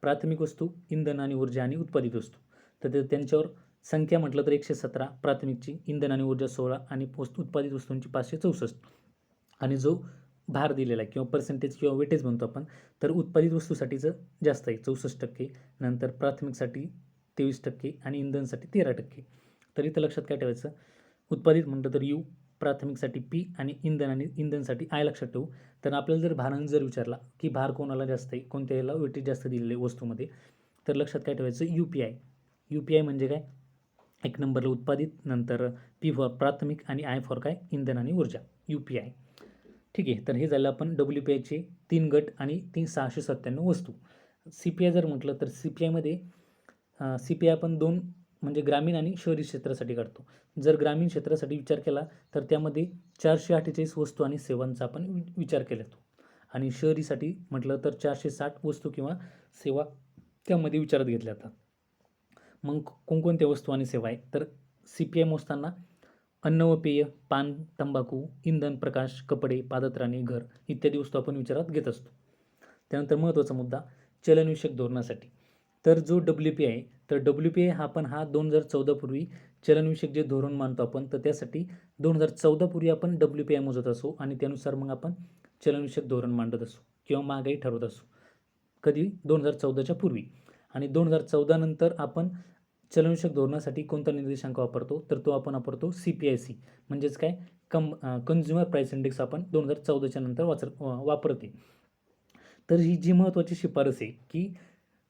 प्राथमिक वस्तू, इंधन आणि ऊर्जा आणि उत्पादित वस्तू. तर त्यांच्यावर संख्या म्हटलं तर 117 प्राथमिकची, इंधन आणि ऊर्जा 16 आणि उत्पादित वस्तूंची 564. आणि जो भार दिलेला आहे किंवा पर्सेंटेज किंवा वेटेज म्हणतो आपण, तर उत्पादित वस्तूसाठीचं जास्त आहे 64%, नंतर प्राथमिकसाठी 23% आणि इंधनसाठी 13%. तर इथं लक्षात काय ठेवायचं, उत्पादित म्हटलं तर U, प्राथमिकसाठी P आणि इंधनसाठी I लक्षात ठेवू. तर आपल्याला जर भारांक जर विचारला की भार कोणाला जास्त आहे, कोणत्या याला वेटेज जास्त दिलेलं आहे वस्तूमध्ये, तर लक्षात काय ठेवायचं, UPI म्हणजे काय, 1 उत्पादित, नंतर P फॉर प्राथमिक आणि I फॉर काय, इंधन आणि ऊर्जा, UPI. ठीक आहे. तर हे झालं आपण WPIचे 3 गट आणि 697 वस्तू. CPI जर म्हटलं तर CPIमध्ये CPI आपण 2 म्हणजे ग्रामीण आणि शहरी क्षेत्रासाठी काढतो. जर ग्रामीण क्षेत्रासाठी विचार केला तर त्यामध्ये 448 वस्तू आणि सेवांचा आपण विचार केला जातो आणि शहरीसाठी म्हटलं तर 460 वस्तू किंवा सेवा त्यामध्ये विचारात घेतल्या जातात. मग कोणकोणत्या वस्तू आणि सेवा आहेत तर CPI मोजताना अन्न व पेय, पान, तंबाखू, इंधन, प्रकाश, कपडे, पादत्राणे, घर इत्यादी वस्तू आपण विचारात घेत असतो. त्यानंतर महत्त्वाचा मुद्दा चलनविषयक धोरणासाठी. तर जो WPI आहे तर WPI हा 2014 पूर्वी चलनविषयक जे धोरण मानतो आपण तर त्यासाठी 2014 पूर्वी आपण WPI मोजत असू आणि त्यानुसार मग आपण चलनविषयक धोरण मांडत असू किंवा महागाई ठरवत असू. कधी 2014च्या पूर्वी आणि 2014 नंतर आपण चलनविषयक धोरणासाठी कोणता निर्देशांक वापरतो तर तो आपण वापरतो CPIC म्हणजेच काय कन्झ्युमर प्राईस इंडेक्स आपण 2014च्या नंतर वापरते. तर ही जी महत्त्वाची शिफारस आहे की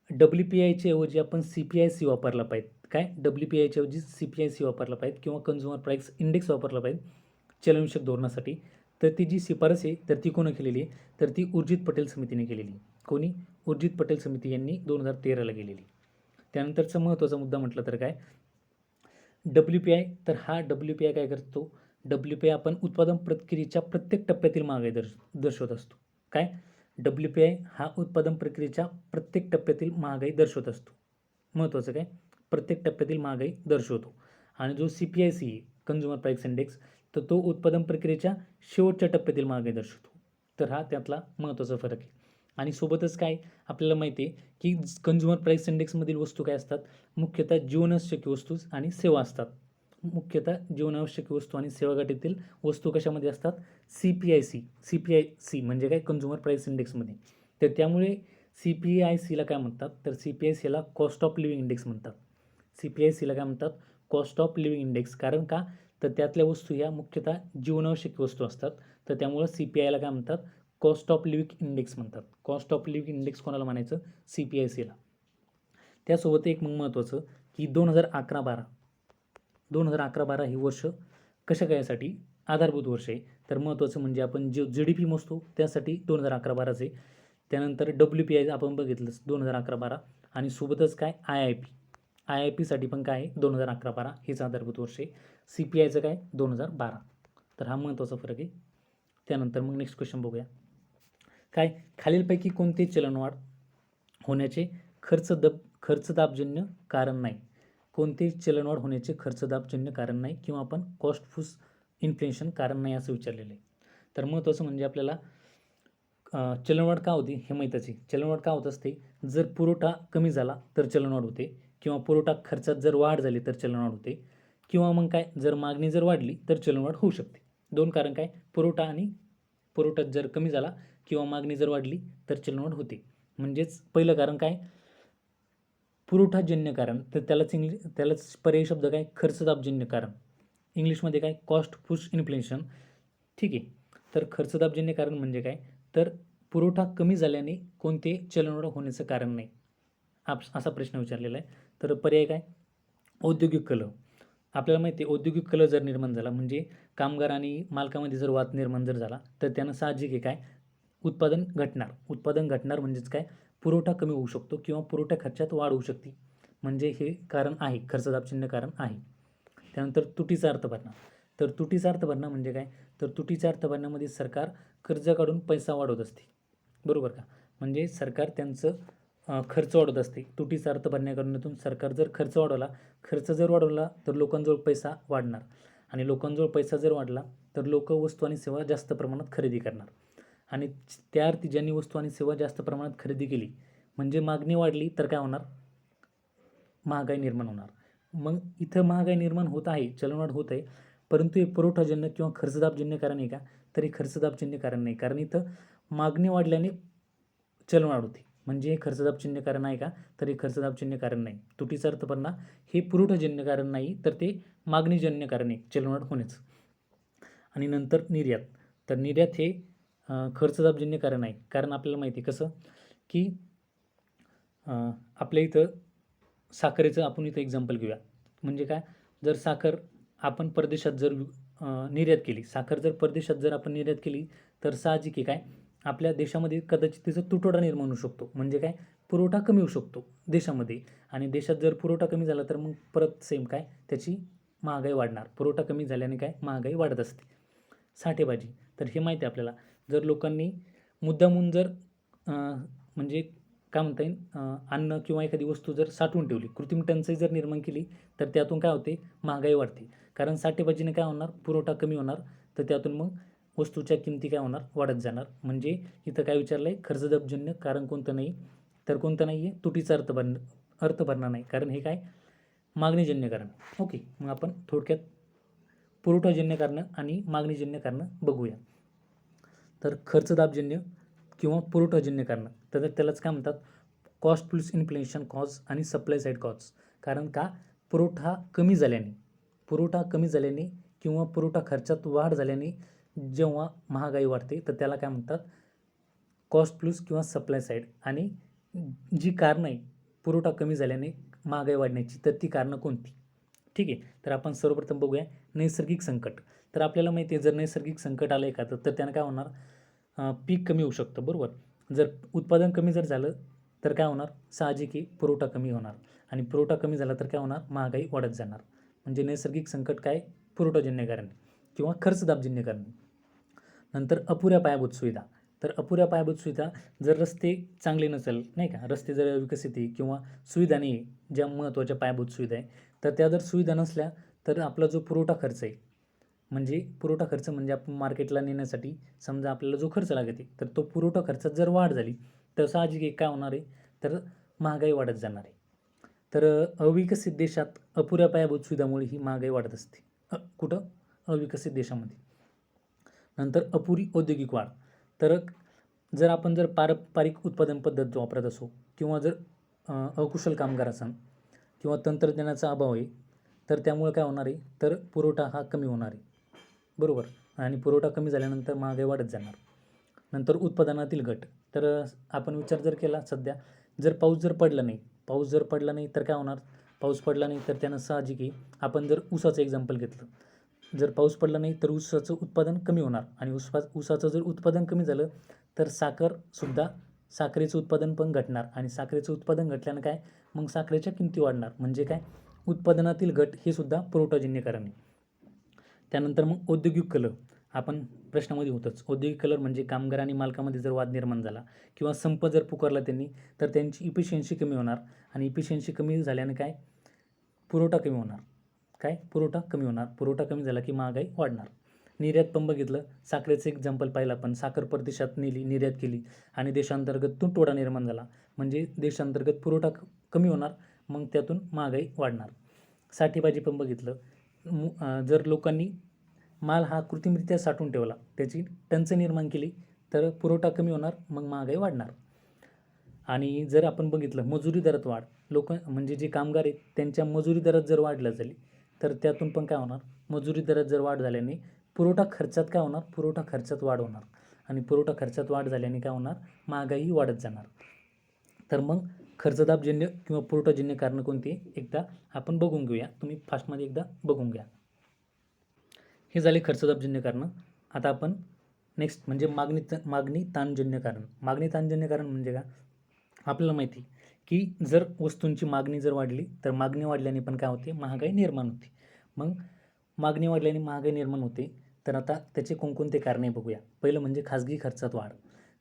WPIच्या ऐवजी आपण CPIC वापरला पाहिजे. काय WPIच्या ऐवजी CPIC वापरला पाहिजे किंवा कन्झ्युमर प्राईस इंडेक्स वापरला पाहिजे चलनविषयक धोरणासाठी. तर ती जी शिफारस आहे तर ती कोणी केलेली आहे तर ती उर्जित पटेल समितीने केलेली आहे. कोणी? उर्जित पटेल समिती यांनी 2013ला केलेली. त्यानंतरचा महत्त्वाचा मुद्दा म्हटलं तर काय WPI तर हा WPI काय करतो WPI आपण उत्पादन प्रक्रियेच्या प्रत्येक टप्प्यातील महागाई दर्शवत असतो. काय WPI हा उत्पादन प्रक्रियेच्या प्रत्येक टप्प्यातील महागाई दर्शवत असतो. महत्त्वाचं काय प्रत्येक टप्प्यातील महागाई दर्शवतो आणि जो CPIC आहे कन्झ्युमर प्राईस इंडेक्स तर तो उत्पादन प्रक्रियेच्या शेवटच्या टप्प्यातील महागाई दर्शवतो. तर हा त्यातला महत्त्वाचा फरक आहे. आणि सोबतच काय आपल्याला माहिती आहे की कन्झ्युमर प्राईस इंडेक्समधील वस्तू काय असतात मुख्यतः जीवनावश्यक वस्तू आणि सेवा असतात. मुख्यतः जीवनावश्यक वस्तू आणि सेवा गटातील वस्तू कशामध्ये असतात CPIC म्हणजे काय कन्झ्युमर प्राईस इंडेक्समध्ये. तर त्यामुळे CPICला काय म्हणतात तर CPICला कॉस्ट ऑफ लिव्हिंग इंडेक्स म्हणतात. CPICला काय म्हणतात कॉस्ट ऑफ लिव्हिंग इंडेक्स. कारण का तर त्यातल्या वस्तू ह्या मुख्यतः जीवनावश्यक वस्तू असतात. तर त्यामुळं CPIला काय म्हणतात कॉस्ट ऑफ लिव्हिंग इंडेक्स म्हणतात. कॉस्ट ऑफ लिव्हिंग इंडेक्स कोणाला म्हणायचं CPICला. त्यासोबत एक मग महत्त्वाचं की 2011-12 ही वर्ष कशा कायसाठी आधारभूत वर्ष आहे. तर महत्त्वाचं म्हणजे आपण जे GDP मोजतो त्यासाठी 2011-12 आहे. त्यानंतर WPI आपण बघितलंच 2011-12 आणि सोबतच काय IIPसाठी पण काय आहे 2011-12 हेच आधारभूत वर्ष आहे. CPIचं काय 2012. तर हा महत्त्वाचा फरक आहे. त्यानंतर मग नेक्स्ट क्वेश्चन बघूया. काय खालीलपैकी कोणते चलनवाढ होण्याचे खर्चदाबजन्य कारण नाही. कोणते चलनवाढ होण्याचे खर्चदाबजन्य कारण नाही किंवा आपण कॉस्ट पुश इन्फ्लेशन कारण नाही असं विचारलेलं आहे. तर महत्त्वाचं म्हणजे आपल्याला चलनवाढ का होती हे माहीतच आहे. चलनवाढ का होत असते जर पुरवठा कमी झाला तर चलनवाढ होते किंवा पुरवठा खर्चात जर वाढ झाली तर चलनवाढ होते किंवा मग काय जर मागणी जर वाढली तर चलनवाढ होऊ शकते. 2 कारण काय पुरवठा जर कमी झाला किंवा मागणी जर वाढली तर चलनवाढ होते. म्हणजेच पहिलं कारण काय पुरवठाजन्य कारण तर त्यालाच पर्यायी शब्द काय खर्चदाबजन्य कारण. इंग्लिशमध्ये काय कॉस्ट पुश इन्फ्लेशन. ठीक आहे. तर खर्चदाबजन्य कारण म्हणजे काय तर पुरवठा कमी झाल्याने कोणते चलनवाढ होण्याचं कारण नाही असा प्रश्न विचारलेला आहे. तर पर्याय काय औद्योगिक कलह. आपल्याला माहिती आहे औद्योगिक कलह जर निर्माण झाला म्हणजे कामगार आणि मालकामध्ये जर वाद निर्माण जर झाला तर त्यानं साहजिक आहे काय उत्पादन घटणार म्हणजेच काय पुरवठा कमी होऊ शकतो किंवा पुरवठा खर्चात वाढ होऊ शकते. म्हणजे हे कारण आहे खर्चदाबजन्य कारण आहे. त्यानंतर तुटीचा अर्थ भरणा. तर तुटीचा अर्थ भरणा म्हणजे काय तर तुटीच्या अर्थ भरण्यामध्ये सरकार कर्ज काढून पैसा वाढवत असते. बरोबर का. म्हणजे सरकार त्यांचं खर्च वाढवत असते. तुटीचा अर्थ भरण्याकडून सरकार जर खर्च जर वाढवला तर लोकांजवळ पैसा वाढणार आणि लोकांजवळ पैसा जर वाढला तर लोक वस्तू आणि सेवा जास्त प्रमाणात खरेदी करणार आणि त्या अर्थी ज्यांनी वस्तू आणि सेवा जास्त प्रमाणात खरेदी केली म्हणजे मागणी वाढली तर काय होणार महागाई निर्माण होणार. मग इथं महागाई निर्माण होत आहे चलनवाढ होत आहे परंतु हे पुरवठाजन्य किंवा खर्चदाबजन्य कारण आहे का तर हे खर्चदाबजन्य कारण नाही. कारण इथं मागणी वाढल्याने चलनवाढ होते म्हणजे हे खर्चदाबजन्य कारण आहे का तर हे खर्चदाबजन्य कारण नाही. तुटीचा अर्थ भरणा हे पुरवठाजन्य कारण नाही तर ते मागणीजन्य कारण आहे चलनवाढ होण्याचं. आणि नंतर निर्यात. तर निर्यात हे खर्चदाबजन्य कारण आहे. कारण आपल्याला माहिती आहे कसं की आपल्या इथं साखरेचं आपण इथं एक्झाम्पल घेऊया. म्हणजे काय जर साखर आपण परदेशात जर निर्यात केली, साखर जर परदेशात जर आपण निर्यात केली तर साहजिक आहे काय आपल्या देशामध्ये कदाचित तिचा तुटवडा निर्माण होऊ शकतो. म्हणजे काय पुरवठा कमी होऊ शकतो देशामध्ये आणि देशात जर पुरवठा कमी झाला तर मग परत सेम काय त्याची महागाई वाढणार. पुरवठा कमी झाल्याने काय महागाई वाढत असते. साठेबाजी तर हे माहिती आहे आपल्याला. जर लोकांनी मुद्दामून जर म्हणजे काय म्हणता येईल अन्न किंवा एखादी वस्तू जर साठवून ठेवली, कृत्रिम टंचाई जर निर्माण केली तर त्यातून काय होते महागाई वाढते. कारण साठेबाजीने काय होणार पुरवठा कमी होणार तर त्यातून मग वस्तूच्या किमती काय होणार वाढत जाणार. म्हणजे इथं काय विचारलं आहे खर्चदाबजन्य कारण कोणतं नाही तर कोणतं नाही आहे तुटीचा अर्थ भरणार नाही कारण हे काय मागणीजन्य कारण. ओके, मग आपण थोडक्यात पुरवठाजन्य कारणं आणि मागणीजन्य कारणं बघूया. तर खर्चदाबजन्य किंवा पुरवठाजन्य कारणं तर त्यालाच काय म्हणतात कॉस्ट प्लस इन्फ्लेशन कॉज आणि सप्लाय साईड कॉज. कारण का पुरवठा कमी झाल्याने किंवा पुरवठा खर्चात वाढ झाल्याने जेव्हा महागाई वाढते तर त्याला काय म्हणतात कॉस्ट प्लस किंवा सप्लाय साईड. आणि जी कारणं आहे पुरवठा कमी झाल्याने महागाई वाढण्याची तर ती कारणं कोणती. ठीक आहे, तर आपण सर्वप्रथम बघूया नैसर्गिक संकट. तर आपल्याला माहिती आहे जर नैसर्गिक संकट आलं आहे का तर त्यानं काय होणार पीक कमी होऊ शकतं बरोबर. जर उत्पादन कमी जर झालं तर काय होणार साहजिक आहे पुरवठा कमी होणार आणि पुरवठा कमी झाला तर काय होणार महागाई वाढत जाणार. म्हणजे नैसर्गिक संकट काय पुरवठाजन्य कारण किंवा खर्चदाबजन्य कारण. नंतर अपुऱ्या पायाभूत सुविधा. तर अपुऱ्या पायाभूत सुविधा जर रस्ते चांगले नसेल नाही का, रस्ते जर विकसित आहे किंवा सुविधा नाही आहे ज्या महत्त्वाच्या पायाभूत सुविधा आहे तर त्या जर सुविधा नसल्या तर आपला जो पुरवठा खर्च आहे म्हणजे पुरवठा खर्च म्हणजे आपण मार्केटला नेण्यासाठी समजा आपल्याला जो खर्च लागते तर तो पुरवठा खर्चात जर वाढ झाली तर साहजिक आहे काय होणार आहे तर महागाई वाढत जाणार आहे. तर अविकसित देशात अपुऱ्या पायाभूत सुविधामुळे ही महागाई वाढत असते. कुठं अविकसित देशामध्ये. नंतर अपुरी औद्योगिक वाढ. तर जर आपण जर पारंपरिक उत्पादन पद्धत वापरत असो किंवा जर अकुशल कामगार असेल किंवा तंत्रज्ञानाचा अभाव आहे तर त्यामुळे काय होणार आहे तर पुरवठा हा कमी होणार आहे बरोबर. आणि पुरवठा कमी झाल्यानंतर महागाई वाढत जाणार. नंतर उत्पादनातील घट. तर आपण विचार जर केला सध्या जर पाऊस जर पडला नाही तर काय होणार पाऊस पडला नाही तर त्यानं साहजिक आहे आपण जर ऊसाचं एक्झाम्पल घेतलं जर पाऊस पडला नाही तर ऊसाचं उत्पादन कमी होणार आणि ऊसाचं जर उत्पादन कमी झालं तर साखरेचं उत्पादन पण घटणार आणि साखरेचं उत्पादन घटल्यानं काय मग साखरेच्या किमती वाढणार. म्हणजे काय उत्पादनातील घट हे सुद्धा पुरवठाजन्य कारण आहे. त्यानंतर मग औद्योगिक कलह. आपण प्रश्नामध्ये होतंच औद्योगिक कलह म्हणजे कामगार आणि मालकामध्ये जर वाद निर्माण झाला किंवा संप जर पुकारला त्यांनी तर त्यांची इफिशियन्सी कमी होणार आणि इफिशियन्सी कमी झाल्याने काय पुरवठा कमी होणार. पुरवठा कमी झाला की महागाई वाढणार. निर्यात पण बघितलं साखरेचं एक्झाम्पल पाहिलं आपण. साखर परदेशात नेली निर्यात केली आणि देशांतर्गत तुटवडा निर्माण झाला म्हणजे देशांतर्गत पुरवठा कमी होणार मग त्यातून महागाई वाढणार. साठेबाजी पण बघितलं जर लोकांनी माल हा कृत्रिमरित्या साठवून ठेवला त्याची टंचाई निर्माण केली तर पुरवठा कमी होणार मग महागाई वाढणार. आणि जर आपण बघितलं मजुरी दरात वाढ. म्हणजे जे कामगार आहेत त्यांच्या मजुरी दरात जर वाढ झाली तर त्यातून पण काय होणार मजुरी दरात जर वाढ झाल्याने पुरवठा खर्चात काय होणार पुरवठा खर्चात वाढ होणार आणि पुरवठा खर्चात वाढ झाल्याने काय होणार महागाई वाढत जाणार. तर मग खर्चदाबजन्य किंवा पुरवठाजन्य कारणं कोणती एकदा आपण बघून घेऊया. तुम्ही फास्टमध्ये एकदा बघून घ्या. हे झाले खर्चदाबजन्य कारणं. आता आपण नेक्स्ट म्हणजे मागणी ताणजन्य कारण. मागणी ताणजन्य कारण म्हणजे काय आपल्याला माहिती की जर वस्तूंची मागणी जर वाढली तर मागणी वाढल्याने पण काय होते महागाई निर्माण होते. मग मागणी वाढल्याने महागाई निर्माण होते तर आता त्याचे कोणकोणते कारणे बघूया. पहिलं म्हणजे खाजगी खर्चात वाढ.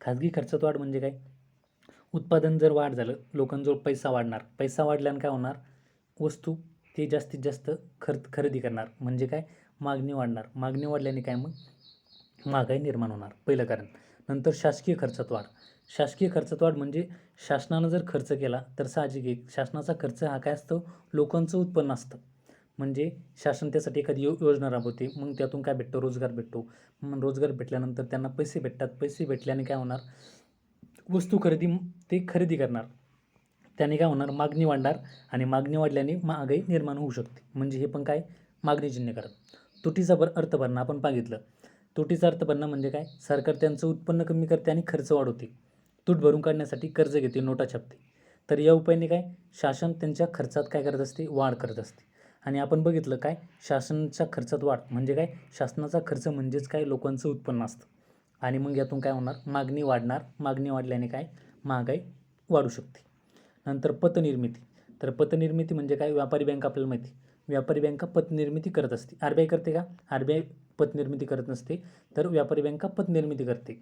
खाजगी खर्चात वाढ म्हणजे काय उत्पादन जर वाढ झालं लोकांजवळ पैसा वाढणार. पैसा वाढल्यानं काय होणार वस्तू ते जास्तीत जास्त खरेदी करणार म्हणजे काय मागणी वाढणार. मागणी वाढल्याने काय मग महागाई निर्माण होणार पहिलं कारण. नंतर शासकीय खर्चात वाढ. शासकीय खर्चात वाढ म्हणजे शासनानं जर खर्च केला तर साहजिक आहे शासनाचा खर्च हा काय असतो लोकांचं उत्पन्न असतं. म्हणजे शासन त्यासाठी एखादी योजना राबवते मग त्यातून काय भेटतं रोजगार भेटतो. मग रोजगार भेटल्यानंतर त्यांना पैसे भेटतात. पैसे भेटल्याने काय होणार वस्तू खरेदी करणार. त्याने काय होणार मागणी वाढणार आणि मागणी वाढल्याने महागाई निर्माण होऊ शकते. म्हणजे हे पण काय मागणीजन्य कारण. तुटीचा अर्थ भरणं आपण बघितलं. तुटीचा अर्थ भरणं म्हणजे काय सरकार त्यांचं उत्पन्न कमी करते आणि खर्च वाढवते. तूट भरून काढण्यासाठी कर्ज घेते नोटा छापते. तर या उपायाने काय शासन त्यांच्या खर्चात काय करत असते वाढ करत असते आणि आपण बघितलं काय शासनाच्या खर्चात वाढ म्हणजे काय, शासनाचा खर्च म्हणजेच काय, लोकांचं उत्पन्न असतं. आणि मग यातून काय होणार, मागणी वाढणार, मागणी वाढल्याने काय, महागाई वाढू शकते. नंतर पतनिर्मिती. तर पतनिर्मिती म्हणजे काय, व्यापारी बँक आपल्याला माहिती, व्यापारी बँका पतनिर्मिती करत असते. RBI करते का, RBI पतनिर्मिती करत नसते, तर व्यापारी बँका पतनिर्मिती करते.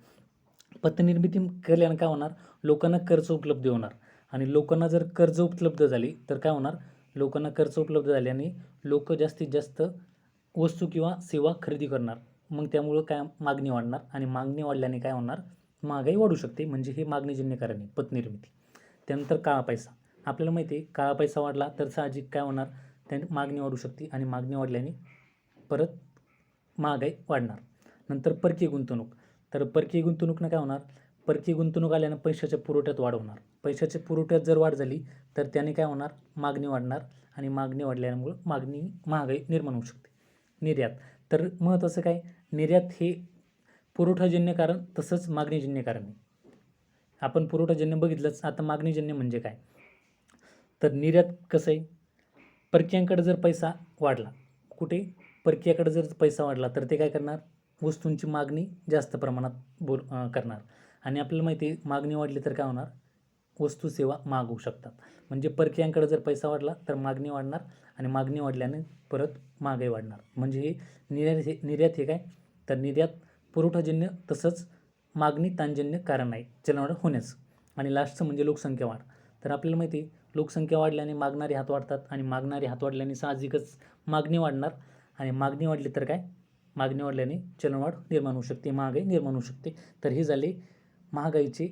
पतनिर्मिती केल्यानं काय होणार, लोकांना कर्ज उपलब्ध होणार. आणि लोकांना जर कर्ज उपलब्ध झाली तर काय होणार, लोकांना कर्ज उपलब्ध झाल्याने लोक जास्तीत जास्त वस्तू किंवा सेवा खरेदी करणार. मग त्यामुळं काय, मागणी वाढणार. आणि मागणी वाढल्याने काय होणार, महागाई वाढू शकते. म्हणजे हे मागणीजन्य कारण आहे, पतनिर्मिती. त्यानंतर काळा पैसा. आपल्याला माहिती आहे काळा पैसा वाढला तर साहजिक काय होणार, त्याने मागणी वाढू शकते. आणि मागणी वाढल्याने परत महागाई वाढणार. नंतर परकीय गुंतवणूक. तर परकीय गुंतवणूकनं काय होणार, परकीय गुंतवणूक आल्यानं पैशाच्या पुरवठ्यात वाढ होणार. पैशाच्या पुरवठ्यात जर वाढ झाली तर त्याने काय होणार, मागणी वाढणार. आणि मागणी वाढल्यामुळं महागाई निर्माण होऊ शकते. निर्यात. तर महत्त्वाचं काय, निर्यात हे पुरवठाजन्य कारण तसंच मागणीजन्य कारण आहे. आपण पुरवठाजन्य बघितलंच, आता मागणीजन्य म्हणजे काय, तर निर्यात कसं आहे, परकीयांकडे जर पैसा वाढला, कुठे, परकीयाकडे जर पैसा वाढला तर ते काय करणार, वस्तूंची मागणी जास्त प्रमाणात करणार. आणि आपल्याला माहिती आहे मागणी वाढली तर काय होणार, वस्तू सेवा महाग होऊ शकतात. म्हणजे परकीयांकडे जर पैसा वाढला तर मागणी वाढणार. आणि मागणी वाढल्याने परत महागाई वाढणार. म्हणजे हे निर्यात हे काय, तर निर्यात पुरवठाजन्य तसंच मागणी ताणजन्य कारण आहे चलनवाढ होण्याचं. आणि लास्टचं म्हणजे लोकसंख्या वाढ. तर आपल्याला माहिती आहे लोकसंख्या वाढल्याने मागणारे हात वाढतात. आणि मागणारे हात वाढल्याने साहजिकच मागणी वाढणार. आणि मागणी वाढली तर काय, मागणी वाढल्याने चलनवाढ निर्माण होऊ शकते, महागाई निर्माण होऊ शकते. तर हे झाले महागाईचे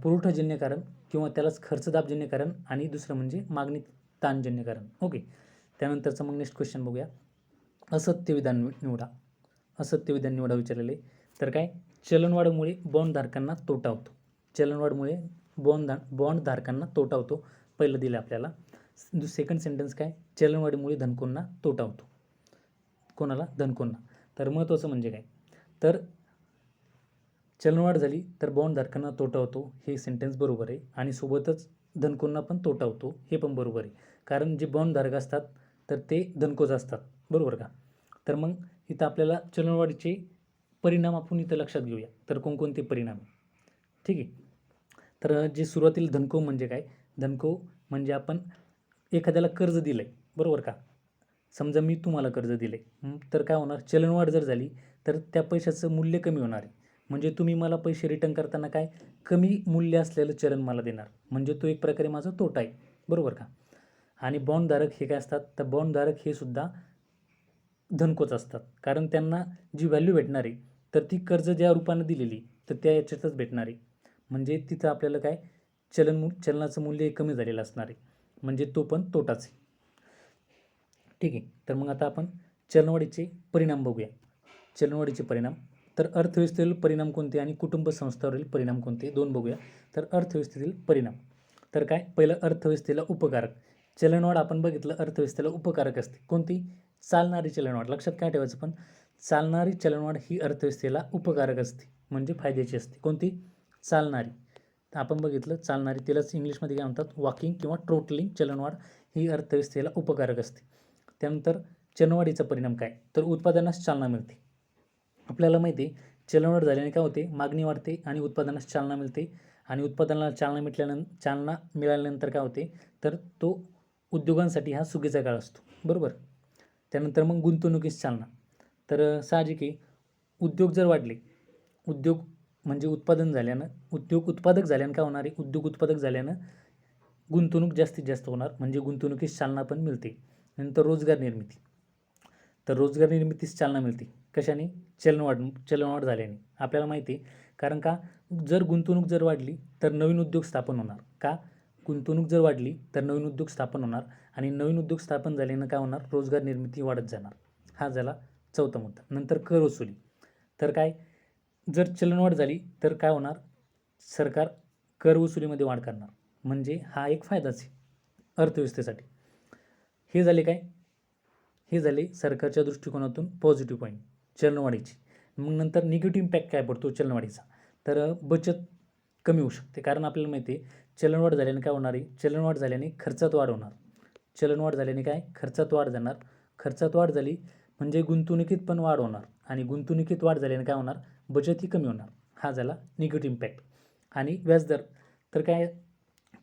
पुरवठाजन्य कारण किंवा त्यालाच खर्चदाबजन्य कारण. आणि दुसरं म्हणजे मागणी ताणजन्य कारण. ओके. त्यानंतरचं मग नेक्स्ट क्वेश्चन बघूया. असत्य विधान निवडा. असत्य विधान निवडा विचारलेले. तर काय, चलनवाढीमुळे बॉन्डधारकांना तोटा होतो. चलनवाढीमुळे बॉन्डधारकांना तोटा होतो, पहिलं दिलं आपल्याला. सेकंड सेंटेन्स काय, चलनवाढीमुळे धनकोंना तोटा होतो. कोणाला, धनकोंना. तर महत्त्वाचं म्हणजे काय, तर चलनवाढ झाली तर बॉन्डधारकांना तोटा होतो, हे सेंटेन्स बरोबर आहे. आणि सोबतच धनकोंना पण तोटा होतो, हे पण बरोबर आहे. कारण जे बॉन्डधारक असतात तर ते धनकोच असतात, बरोबर का. तर मग इथं आपल्याला चलनवाढीचे परिणाम आपण इथं लक्षात घेऊया. तर कोणकोणते परिणाम, ठीक आहे. तर जे सुरुवातीला धनको म्हणजे काय, धनको म्हणजे आपण एखाद्याला कर्ज दिलं आहे, बरोबर का. समजा मी तुम्हाला कर्ज दिलं आहे, तर काय होणार, चलनवाढ जर झाली तर त्या पैशाचं मूल्य कमी होणार आहे. म्हणजे तुम्ही मला पैसे रिटर्न करताना काय, कमी मूल्य असलेलं चलन मला देणार. म्हणजे तो एक प्रकारे माझा तोटा आहे, बरोबर का. आणि बॉन्डधारक हे काय असतात, तर बॉन्डधारक हे सुद्धा धनकोच असतात. कारण त्यांना जी व्हॅल्यू भेटणार आहे तर ती कर्ज ज्या रूपानं दिलेली तर त्या याच्यातच भेटणार आहे. म्हणजे तिथं आपल्याला काय, चलनाचं मूल्य कमी झालेलं असणार आहे. म्हणजे तो पण तोटाच आहे, ठीक आहे. तर मग आता आपण चलनवाढीचे परिणाम बघूया. चलनवाढीचे परिणाम, तर अर्थव्यवस्थेवरील परिणाम कोणते आणि कुटुंब संस्थावरील परिणाम कोणते, दोन बघूया. तर अर्थव्यवस्थेतील परिणाम, तर काय, पहिलं अर्थव्यवस्थेला उपकारक. चलनवाढ आपण बघितलं अर्थव्यवस्थेला उपकारक असते. कोणती, चालणारी चलनवाढ. लक्षात काय ठेवायचं, पण चालणारी चलनवाढ ही अर्थव्यवस्थेला उपकारक असते, म्हणजे फायद्याची असते. कोणती, चालणारी. आपण बघितलं चालणारी, तिलाच इंग्लिशमध्ये काय म्हणतात, वॉकिंग किंवा ट्रोटलिंग चलनवाढ ही अर्थव्यवस्थेला उपकारक असते. त्यानंतर चलनवाढीचा परिणाम काय, तर उत्पादनास चालना मिळते. आपल्याला माहिती आहे चलनवाढ झाल्याने काय होते, मागणी वाढते आणि उत्पादनास चालना मिळते. आणि उत्पादनाला चालना मिळाल्यानंतर काय होते, तर तो उद्योगांसाठी हा सुगीचा काळ असतो, बरोबर. त्यानंतर मग गुंतवणुकीस चालना. तर साहजिक आहे उद्योग जर वाढले, उद्योग म्हणजे उत्पादन झाल्यानं, उद्योग उत्पादक झाल्यानं काय होणार आहे, उद्योग उत्पादक झाल्यानं गुंतवणूक जास्तीत जास्त होणार. म्हणजे गुंतवणुकीस चालना पण मिळते. नंतर रोजगार निर्मिती. तर रोजगार निर्मितीस चालना मिळते कशाने, चलनवाढ झाल्याने. आपल्याला माहिती आहे, कारण का, जर गुंतवणूक जर वाढली तर नवीन उद्योग स्थापन होणार. का, गुंतवणूक जर वाढली तर नवीन उद्योग स्थापन होणार. आणि नवीन उद्योग स्थापन झाल्यानं काय होणार, रोजगार निर्मिती वाढत जाणार. हा झाला चौथा मुद्दा. नंतर कर वसुली. तर काय, जर चलनवाढ झाली तर काय होणार, सरकार कर वसुलीमध्ये वाढ करणार. म्हणजे हा एक फायदाच आहे अर्थव्यवस्थेसाठी. हे झाले काय, हे झाले सरकारच्या दृष्टिकोनातून पॉझिटिव्ह पॉईंट चलनवाढीची. मग नंतर निगेटिव्ह इम्पॅक्ट काय पडतो चलनवाढीचा, तर बचत कमी होऊ शकते. कारण आपल्याला माहिती आहे चलनवाढ झाल्याने काय होणार आहे, चलनवाढ झाल्याने खर्चात वाढ होणार. चलनवाढ झाल्याने काय, खर्चात वाढ जाणार. खर्चात वाढ झाली म्हणजे गुंतवणुकीत पण वाढ होणार आणि गुंतवणुकीत वाढ झाल्याने काय होणार, बचतही कमी होणार. हा झाला निगेटिव्ह इम्पॅक्ट. आणि व्याजदर तर काय,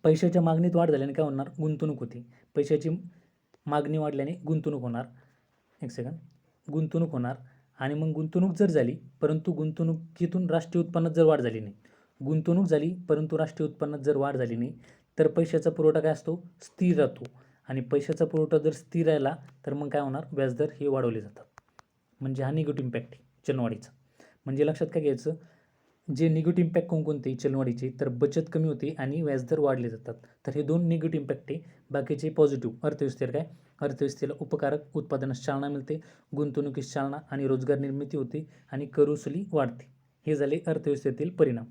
पैशाच्या मागणीत वाढ झाल्याने काय होणार, गुंतवणूक होती. पैशाची मागणी वाढल्याने गुंतवणूक होणार. गुंतवणूक होणार आणि मग गुंतवणूक जर झाली परंतु गुंतवणुकीतून राष्ट्रीय उत्पन्नात जर वाढ झाली नाही, गुंतवणूक झाली परंतु राष्ट्रीय उत्पन्नात जर वाढ झाली नाही, तर पैशाचा पुरवठा काय असतो, स्थिर राहतो. आणि पैशाचा पुरवठा जर स्थिर राहिला तर मग काय होणार, व्याजदर हे वाढवले जातात. म्हणजे हा निगेटिव्ह इम्पॅक्ट आहे चलनवाढीचा. म्हणजे लक्षात काय घ्यायचं, जे निगेटिव्ह इम्पॅक्ट कोणकोणते चलनवाढीचे, तर बचत कमी होते आणि व्याजदर वाढले जातात. तर हे 2 निगेटिव्ह इम्पॅक्ट आहे. बाकीचे पॉझिटिव्ह, अर्थव्यवस्थेला काय, अर्थव्यवस्थेला उपकारक, उत्पादनास चालना मिळते, गुंतवणुकीस चालना आणि रोजगार निर्मिती होते आणि कर वसुली वाढते. हे झाले अर्थव्यवस्थेतील परिणाम.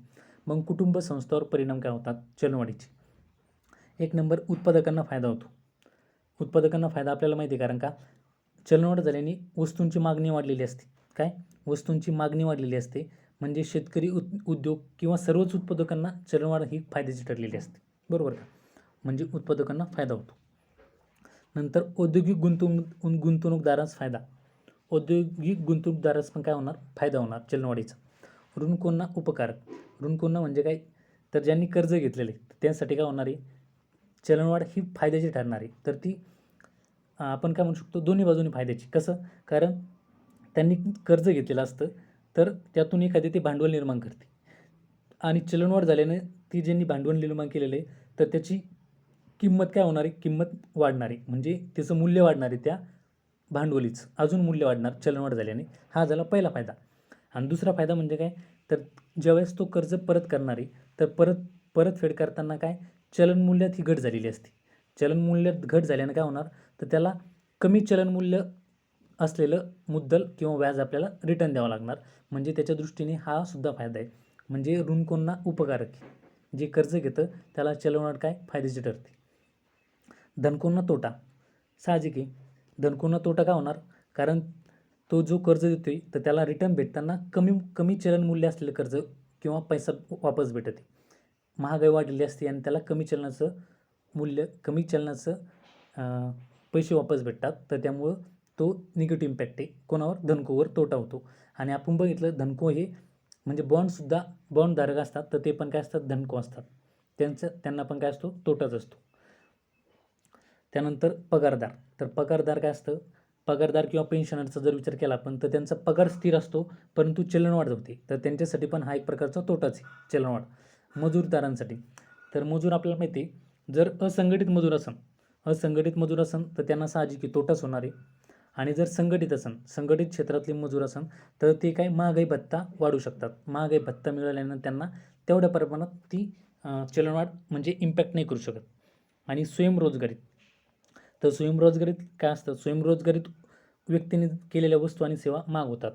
मग कुटुंब संस्थावर परिणाम काय होतात चलनवाढीचे. 1 नंबर, उत्पादकांना फायदा होतो. उत्पादकांना फायदा आपल्याला माहिती आहे, कारण का चलनवाढ झाल्याने वस्तूंची मागणी वाढलेली असते. काय, वस्तूंची मागणी वाढलेली असते म्हणजे शेतकरी उद्योग किंवा सर्वच उत्पादकांना चलनवाढ ही फायद्याची ठरलेली असते. बरोबर का, म्हणजे उत्पादकांना फायदा होतो. नंतर औद्योगिक गुंतवणूकदारास फायदा. औद्योगिक गुंतवणूकदारास पण काय होणार, फायदा होणार चलनवाढीचा. ऋणकोंना उपकारक. ऋणकोंना म्हणजे काय, तर ज्यांनी कर्ज घेतलेले त्यांसाठी काय होणार आहे, चलनवाढ ही फायद्याची ठरणार आहे. तर ती आपण काय म्हणू शकतो, दोन्ही बाजूने फायद्याची. कसं, कारण त्यांनी कर्ज घेतलेलं असतं तर त्यातून एखादी ते भांडवल निर्माण करते आणि चलनवाढ झाल्याने ती ज्यांनी भांडवल निर्माण केलेलं आहे तर त्याची किंमत काय होणार आहे, किंमत वाढणार आहे. म्हणजे त्याचं मूल्य वाढणार आहे, त्या भांडवलीचं अजून मूल्य वाढणार चलनवाढ झाल्याने. हा झाला पहिला फायदा. आणि दुसरा फायदा म्हणजे काय, तर ज्यावेळेस तो कर्ज परत करणार आहे तर परतफेड करताना काय, चलनमूल्यात ही घट झालेली असते. चलनमूल्यात घट झाल्यानं काय होणार, तर त्याला कमी चलनमूल्य असलेलं मुद्दल किंवा व्याज आपल्याला रिटर्न द्यावं लागणार. म्हणजे त्याच्या दृष्टीने हा सुद्धा फायदा आहे. म्हणजे ऋणकोंना उपकारक. जे कर्ज घेतं त्याला चलनवाढ काय, फायद्याची ठरते. धनकोंना तोटा. साहजिक आहे, धनकोंना तोटा का होणार, कारण तो जो कर्ज देतोय तर त्याला रिटर्न भेटताना कमी चलनमूल्य असलेलं कर्ज किंवा पैसा वापस भेटते. महागाई वाढलेली असते आणि त्याला कमी चलनाचं पैसे वापस भेटतात. तर त्यामुळं तो निगेटिव्ह इम्पॅक्ट आहे. कोणावर, धनकोवर तोटा होतो. आणि आपण बघितलं धनको हे म्हणजे बॉन्डधारक असतात तर ते पण काय असतात, धनको असतात. त्यांना पण काय असतो, तोटाच असतो. त्यानंतर पगारदार. तर पगारदार काय असतं, पगारदार किंवा पेन्शनरचा जर विचार केला आपण तर त्यांचा पगार स्थिर असतो परंतु चलनवाढ होते. तर त्यांच्यासाठी पण हा एक प्रकारचा तोटाच आहे चलनवाढ. मजूरदारांसाठी, तर मजूर आपल्याला माहिती आहे, जर असंघटित मजूर असन तर त्यांना साहजिक तोटाच होणार आहे. आणि जर संघटित क्षेत्रातले मजूर असन तर ते काय, महागाई भत्ता वाढू शकतात. महागाई भत्ता मिळाल्यानं त्यांना तेवढ्या प्रमाणात ती चलनवाढ म्हणजे इम्पॅक्ट नाही करू शकत. आणि स्वयंरोजगारीत, तर स्वयंरोजगारीत काय असतं, स्वयंरोजगारीत व्यक्तीने केलेल्या वस्तू आणि सेवा महाग होतात,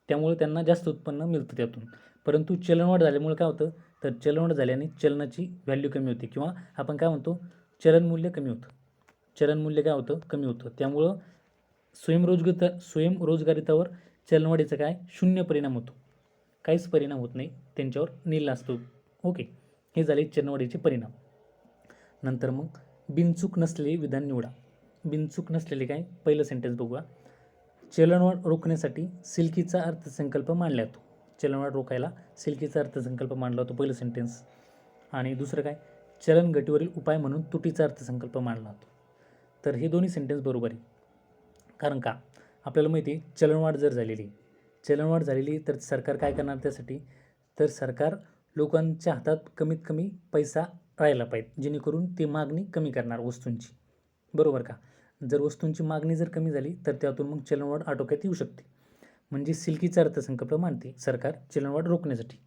त्यामुळे त्यांना जास्त उत्पन्न मिळतं त्यातून. परंतु चलनवाढ झाल्यामुळे काय होतं, तर चलनवाढ झाल्याने चलनाची व्हॅल्यू कमी होते किंवा आपण काय म्हणतो, चलनमूल्य कमी होतं. चलनमूल्य काय होतं, कमी होतं. त्यामुळं स्वयंरोजगारितावर चलनवाढीचा काय, शून्य परिणाम होतो. काहीच परिणाम होत नाही, त्यांच्यावर नील असतो. ओके, हे झाले चलनवाढीचे परिणाम. नंतर मग बिनचूक नसलेले विधान निवडा. बिनचूक नसलेले काय, पहिलं सेंटेन्स बघूया. चलनवाढ रोखण्यासाठी सिल्कीचा अर्थसंकल्प मांडला जातो. चलनवाढ रोखायला सिल्कीचा अर्थसंकल्प मांडला होतो, पहिलं सेंटेन्स. आणि दुसरं काय, चलन घटीवरील उपाय म्हणून तुटीचा अर्थसंकल्प मांडला होतो. तर हे दोन्ही सेंटेन्स बरोबर आहे. कारण का, आपल्याला माहिती आहे, चलनवाढ झालेली तर सरकार काय करणार त्यासाठी, तर सरकार लोकांच्या हातात कमीत कमी पैसा राहायला पाहिजे, जेणेकरून ते मागणी कमी करणार वस्तूंची. बरोबर का, जर वस्तूंची मागणी जर कमी झाली तर त्यातून मग चलनवाढ आटोक्यात येऊ शकते. म्हणजे सिल्कीचा अर्थसंकल्प मांडते सरकार चलनवाढ रोखण्यासाठी.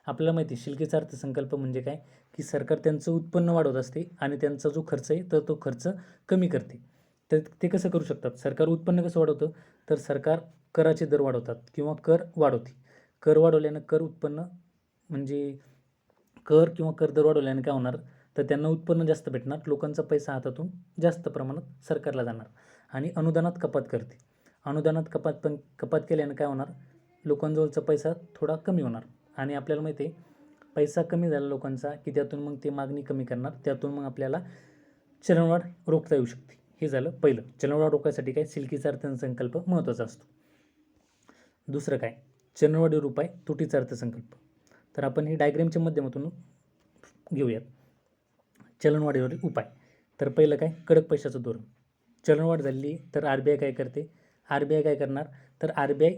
आपल्याला माहिती आहे, सिल्कीचा अर्थसंकल्प म्हणजे काय, की सरकार त्यांचं उत्पन्न वाढवत असते आणि त्यांचा जो खर्च आहे तर तो खर्च कमी करते. तर ते कसं करू शकतात, सरकार उत्पन्न कसं वाढवतं, तर सरकार कराचे दर वाढवतात किंवा कर वाढवते. कर वाढवल्यानं कर दर वाढवल्याने काय होणार, तर त्यांना उत्पन्न जास्त भेटणार, लोकांचा पैसा हातातून जास्त प्रमाणात सरकारला जाणार. आणि अनुदानात कपात करते. अनुदानात कपात केल्यानं काय होणार, लोकांजवळचा पैसा थोडा कमी होणार. आणि आपल्याला माहिती आहे, पैसा कमी झाला लोकांचा की त्यातून मग ते मागणी कमी करणार, त्यातून मग आपल्याला चलनवाढ रोखता येऊ शकते. हे झालं पहिलं. चलनवाढ रोखण्यासाठी काय सिल्कीचा अर्थसंकल्प महत्त्वाचा असतो. दुसरं काय चलनवाढीवर उपाय तुटीचा अर्थसंकल्प. तर आपण हे डायग्रामच्या माध्यमातून घेऊयात. चलनवाढीवरील उपाय. तर पहिलं काय कडक पैशाचं धोरण. चलनवाढ झाली तर RBI काय करते, RBI काय करणार, तर RBI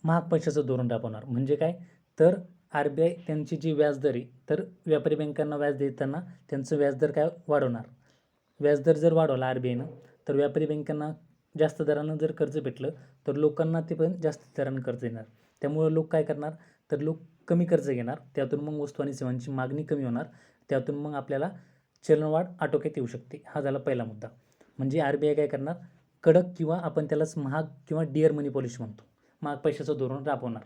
महाग पैशाचं धोरण राबवणार. म्हणजे काय, तर RBI त्यांची जी व्याजदर आहे, तर व्यापारी बँकांना व्याज देताना त्यांचं व्याजदर काय वाढवणार. व्याजदर जर वाढवला RBIनं तर व्यापारी बँकांना जास्त दरानं जर कर्ज भेटलं तर लोकांना ते पण जास्त दरानं कर्ज देणार. त्यामुळे लोक काय करणार, तर लोक कमी कर्ज घेणार. त्यातून मग वस्तू आणि सेवांची मागणी कमी होणार. त्यातून मग आपल्याला चलनवाढ आटोक्यात येऊ शकते. हा झाला पहिला मुद्दा. म्हणजे RBI काय करणार, कडक किंवा आपण त्यालाच महाग किंवा डिअर मनी पॉलिसी म्हणतो, महाग पैशाचं धोरण राबवणार.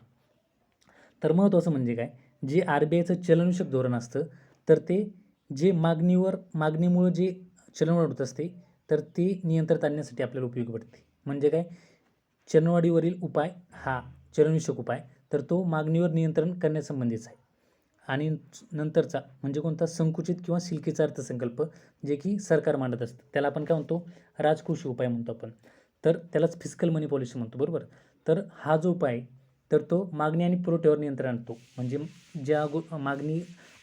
तर महत्त्वाचं म्हणजे काय, जे RBIचं चलनविषयक धोरण असतं तर ते जे मागणीमुळे जे चलनवाढ होत असते तर ते नियंत्रणात आणण्यासाठी आपल्याला उपयोगी पडते. म्हणजे काय, चलनवाढीवरील उपाय हा चलनविषयक उपाय तर तो मागणीवर नियंत्रण करण्यासंबंधीचा आहे. आणि नंतरचा म्हणजे कोणता, संकुचित किंवा सिल्कीचा अर्थसंकल्प, जे की सरकार मांडत असतं. त्याला आपण काय म्हणतो, राजकोषीय उपाय म्हणतो आपण. तर त्यालाच फिस्कल मनी पॉलिसी म्हणतो, बरोबर. तर हा जो उपाय तर तो मागणी आणि पुरवठ्यावर नियंत्रण आणतो. म्हणजे ज्या मागणी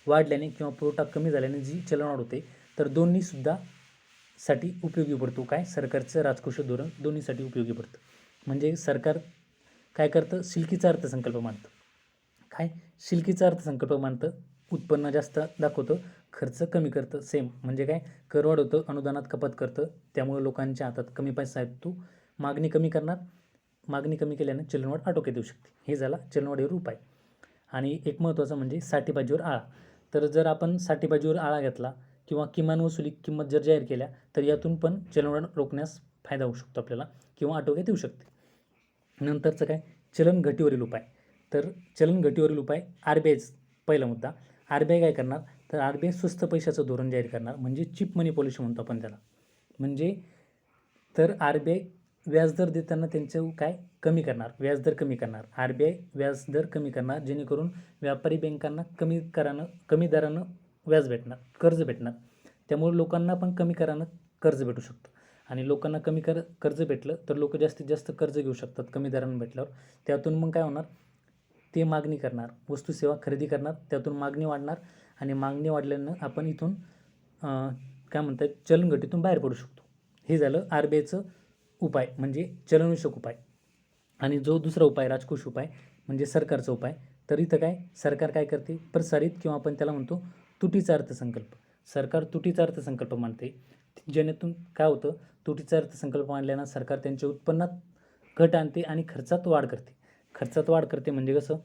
वाढल्याने किंवा पुरवठा कमी झाल्याने जी चलनवाढ होते तर दोन्हीसुद्धा साठी उपयोगी पडतो. काय, सरकारचं राजकोषीय धोरण दोन्हीसाठी उपयोगी पडतं. म्हणजे सरकार काय करतं, सिल्कीचा अर्थसंकल्प मांडतं. काय, सिल्कीचा अर्थसंकल्प मांडतं, उत्पन्न जास्त दाखवतं, खर्च कमी करतं. सेम म्हणजे काय, कर वाढवतं, अनुदानात कपात करतं, त्यामुळे लोकांच्या हातात कमी पैसा येतो, मागणी कमी करणार. मागणी कमी केल्याने चलनवाढ आटोक्यात येऊ शकते. हे झाला चलनवाढीवर उपाय. आणि एक महत्त्वाचं म्हणजे साठेबाजीवर आळा. तर जर आपण साठेबाजीवर आळा घेतला किंवा किमान वसुली किंमत जर जाहीर केल्या तर यातून पण चलनवाढ रोखण्यास फायदा होऊ शकतो आपल्याला किंवा आटोक्यात येऊ शकते. नंतरचं काय, चलन घटीवरील उपाय. तर चलन घटीवरील उपाय RBIच पहिला मुद्दा. RBI काय करणार, तर RBI स्वस्त पैशाचं धोरण जाहीर करणार. म्हणजे चीप मनी पॉलिसी म्हणतो आपण त्याला. म्हणजे तर RBI व्याजदर देताना त्यांचं काय कमी करणार, व्याजदर कमी करणार. RBI व्याजदर कमी करणार जेणेकरून व्यापारी बँकांना कमी दरानं व्याज भेटणार, कर्ज भेटणार. त्यामुळे लोकांना पण कमी करानं कर्ज भेटू शकतं. आणि लोकांना कमी कर्ज भेटलं तर लोक जास्तीत जास्त कर्ज घेऊ शकतात कमी दरानं भेटल्यावर. त्यातून मग काय होणार, ते मागणी करणार, वस्तू सेवा खरेदी करणार, त्यातून मागणी वाढणार. आणि मागणी वाढल्यानं आपण इथून काय म्हणतात चलनघटीतून बाहेर पडू शकतो. हे झालं RBIचं उपाय म्हणजे चलनविषयक उपाय. आणि जो दुसरा उपाय राजकोष उपाय म्हणजे सरकारचा उपाय. तर इथं काय, सरकार काय करते, प्रसारित किंवा आपण त्याला म्हणतो तुटीचा अर्थसंकल्प. सरकार तुटीचा अर्थसंकल्प मांडते, जेणेतून काय होतं, तुटीचा अर्थसंकल्प मांडल्यानं सरकार त्यांच्या उत्पन्नात घट आणते आणि खर्चात वाढ करते. खर्चात वाढ करते म्हणजे कसं,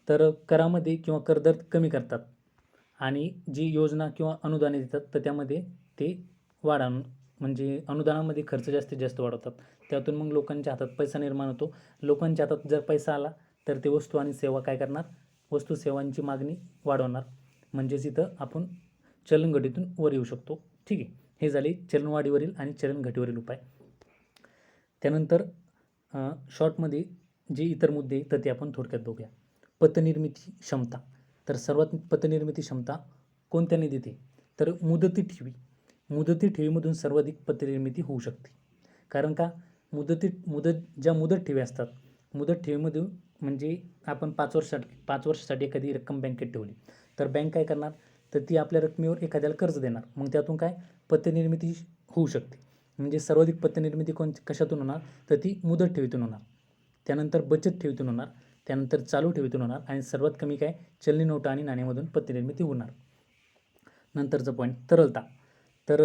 तर करामध्ये किंवा करदर कमी करतात आणि जी योजना किंवा अनुदाने देतात तर त्यामध्ये ते वाढ आणून म्हणजे अनुदानामध्ये खर्च जास्तीत जास्त वाढवतात. त्यातून मग लोकांच्या हातात पैसा निर्माण होतो. लोकांच्या हातात जर पैसा आला तर ते वस्तू आणि सेवा काय करणार, वस्तू सेवांची मागणी वाढवणार. म्हणजेच इथं आपण चलनघटीतून वर येऊ शकतो. ठीक आहे, हे झाले चलनवाढीवरील आणि चलनघटीवरील उपाय. त्यानंतर शॉर्टमध्ये जे इतर मुद्दे तर ते आपण थोडक्यात बघूया. पतनिर्मिती क्षमता. तर सर्वात पतनिर्मिती क्षमता कोणत्याने देते, तर मुदती ठेवीमधून सर्वाधिक पतनिर्मिती होऊ शकते. कारण का, ज्या मुदत ठेवी असतात, मुदत ठेवीमधून म्हणजे आपण 5 वर्षासाठी एखादी रक्कम बँकेत ठेवली तर बँक काय करणार, तर ती आपल्या रकमेवर एखाद्याला कर्ज देणार. मग त्यातून काय पतनिर्मिती होऊ शकते. म्हणजे सर्वाधिक पतनिर्मिती कशातून होणार, तर ती मुदत ठेवीतून होणार. त्यानंतर बचत ठेवीतून होणार. त्यानंतर चालू ठेवीतून होणार. आणि सर्वात कमी काय, चलनी नोटा आणि नाण्यामधून पतनिर्मिती होणार. नंतरचं पॉईंट तरलता. तर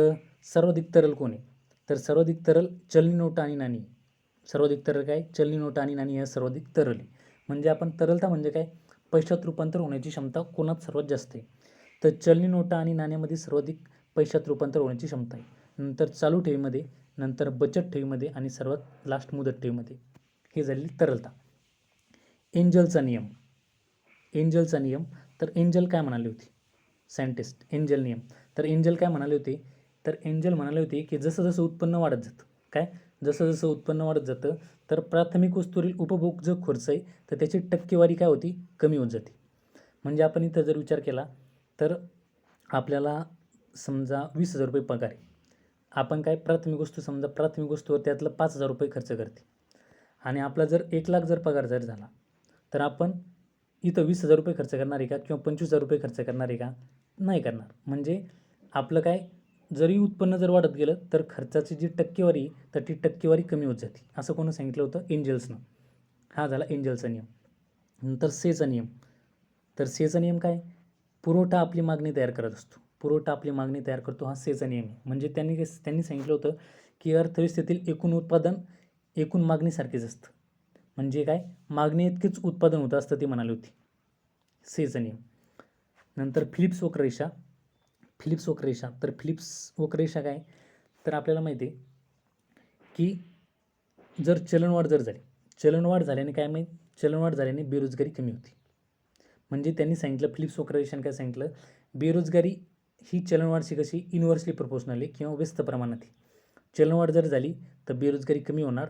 सर्वाधिक तरल कोण आहे, तर सर्वाधिक तरल चलनी नोटा आणि नाणी. सर्वाधिक तरल काय, चलनी नोटा आणि नाणी या सर्वाधिक तरल आहे. म्हणजे आपण तरलता म्हणजे काय, पैशात रूपांतर होण्याची क्षमता कोणात सर्वात जास्त आहे, तर चलनी नोटा आणि नाण्यामध्ये सर्वाधिक पैशात रूपांतर होण्याची क्षमता आहे. नंतर चालू ठेवीमध्ये, नंतर बचत ठेवीमध्ये आणि सर्वात लास्ट मुदत ठेवीमध्ये. ही झालेली तरलता. एंजलचा नियम. तर एंजल काय म्हणाले होते, सायंटिस्ट. एंजल नियम. तर एंजल काय म्हणाले होते, तर एंजल म्हणाले होते की जसं जसं उत्पन्न वाढत जातं, काय, जसं जसं उत्पन्न वाढत जातं तर प्राथमिक वस्तूवरील उपभोग जो खर्च आहे तर त्याची टक्केवारी काय होती, कमी होत जाते. म्हणजे आपण इथं जर विचार केला तर आपल्याला समजा 20,000 रुपये पगार आहे. आपण काय प्राथमिक वस्तू समजा प्राथमिक वस्तूवर त्यातलं 5,000 रुपये खर्च करते आणि आपला जर 1,00,000 जर पगार जर झाला तर आपण इथं 20,000 रुपये खर्च करणार आहे का किंवा 25,000 रुपये खर्च करणार आहे का? नाही करणार. म्हणजे आपलं काय जरी उत्पन्न जर वाढत गेलं तर खर्चाची जी टक्केवारी तर ती टक्केवारी कमी होत जाते. असं कोणी सांगितलं होतं? एंजल्सनं. हा झाला एंजलचा नियम. नंतर सेचा नियम. तर सेचा नियम काय? पुरवठा आपली मागणी तयार करत असतो. पुरवठा आपली मागणी तयार करतो हा सेचा नियम आहे. म्हणजे त्यांनी सांगितलं होतं की अर्थव्यवस्थेतील एकूण उत्पादन एकूण मागणीसारखेच असतं. म्हणजे काय? मागणी इतकेच उत्पादन होतं असतं ते म्हणाले होते. सेचा नियम. नंतर फिलिप्स वक्ररेषा. फिलिप्स वक्ररेषा. तर फिलिप्स वक्ररेषा काय? तर आपल्याला माहिती आहे की जर चलनवाढ जर झाली, चलनवाढ झाल्याने काय माहीत? चलनवाढ झाल्याने बेरोजगारी कमी होती. म्हणजे त्यांनी सांगितलं फिलिप्स वक्ररेषाने काय सांगितलं? बेरोजगारी ही चलनवाढशी कशी इन्व्हर्सली प्रोपोर्शनल आहे किंवा व्यस्त प्रमाणात आहे. चलनवाढ जर झाली तर बेरोजगारी कमी होणार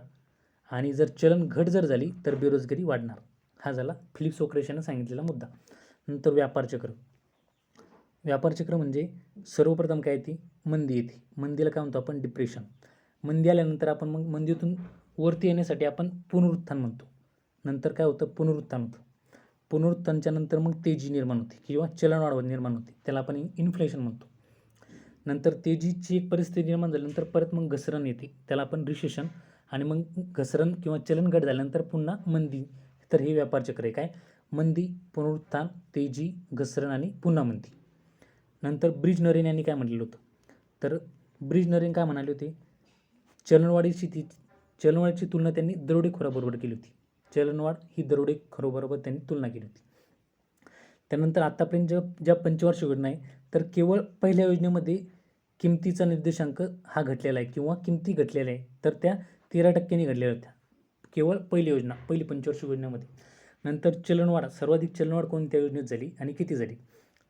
आणि जर चलन घट जर झाली तर बेरोजगारी वाढणार. हा झाला फिलिप्स वक्ररेषाने सांगितलेला मुद्दा. नंतर व्यापार चक्र. व्यापार चक्र म्हणजे सर्वप्रथम काय येते? मंदी येते. मंदीला काय म्हणतो आपण? डिप्रेशन. मंदी आल्यानंतर आपण मग मंदीतून वरती येण्यासाठी आपण पुनरुत्थान म्हणतो. नंतर काय होतं? पुनरुत्थान होतं. पुनरुत्थानच्या नंतर मग तेजी निर्माण होते किंवा चलनवाढ निर्माण होते. त्याला आपण इन्फ्लेशन म्हणतो. नंतर तेजीची एक परिस्थिती निर्माण झाल्यानंतर परत मग घसरण येते. त्याला आपण रिसेशन आणि मग घसरण किंवा चलन घट झाल्यानंतर पुन्हा मंदी. तर हे व्यापार चक्र आहे. काय? मंदी, पुनरुत्थान, तेजी, घसरण आणि पुन्हा मंदी. नंतर ब्रिज नरेन यांनी काय म्हटलेलं होतं? तर ब्रिज नरेन काय म्हणाले होते? चलनवाढीची तुलना त्यांनी दरोडेखोराबरोबर केली होती. चलनवाढ ही दरोडेखोराबरोबर त्यांनी तुलना केली होती. त्यानंतर आतापर्यंत ज्या पंचवार्षिक योजना आहे तर केवळ पहिल्या योजनेमध्ये किमतीचा निर्देशांक हा घटलेला आहे किंवा किमती घटलेल्या आहे तर त्या 13% घडलेल्या होत्या. केवळ पहिली योजना, पहिली पंचवार्षिक योजनेमध्ये. नंतर चलनवाढ, सर्वाधिक चलनवाढ कोणत्या योजनेत झाली आणि किती झाली?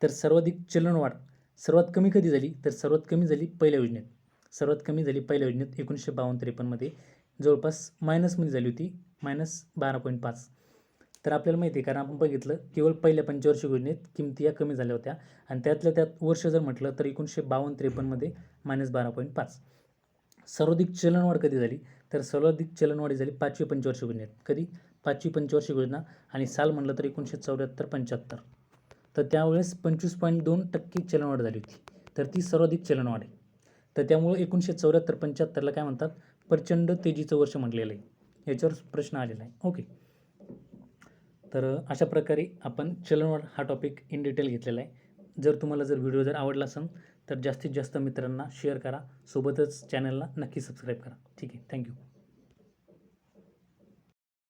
तर सर्वाधिक चलनवाढ सर्वात कमी कधी झाली? तर सर्वात कमी झाली पहिल्या योजनेत. सर्वात कमी झाली पहिल्या योजनेत 1952-53मध्ये जवळपास मायनसमध्ये झाली होती, -12.5. तर आपल्याला माहिती आहे कारण आपण बघितलं केवळ पहिल्या पंचवार्षिक योजनेत किमती या कमी झाल्या होत्या आणि त्यातल्या त्यात वर्ष जर म्हटलं तर 1952-53मध्ये -12.5. सर्वाधिक चलनवाढ कधी झाली? तर सर्वाधिक चलनवाढ झाली 5वी पंचवार्षिक योजनेत. कधी? 5वी पंचवार्षिक योजना आणि साल म्हटलं तर 1974-75. तर त्यावेळेस 25.2% चलनवाढ झाली होती. तर ती सर्वाधिक चलनवाढ आहे. तर त्यामुळे 1974-75ला काय म्हणतात? प्रचंड तेजीचं वर्ष म्हटलेलं आहे. याच्यावर प्रश्न आलेला आहे. ओके. तर अशा प्रकारे आपण चलनवाढ हा टॉपिक इन डिटेल घेतलेला आहे. जर तुम्हाला व्हिडिओ जर आवडला असेल तर जास्तीत जास्त मित्रांना शेअर करा. सोबतच चॅनलला नक्की सबस्क्राईब करा. ठीक आहे. थँक्यू.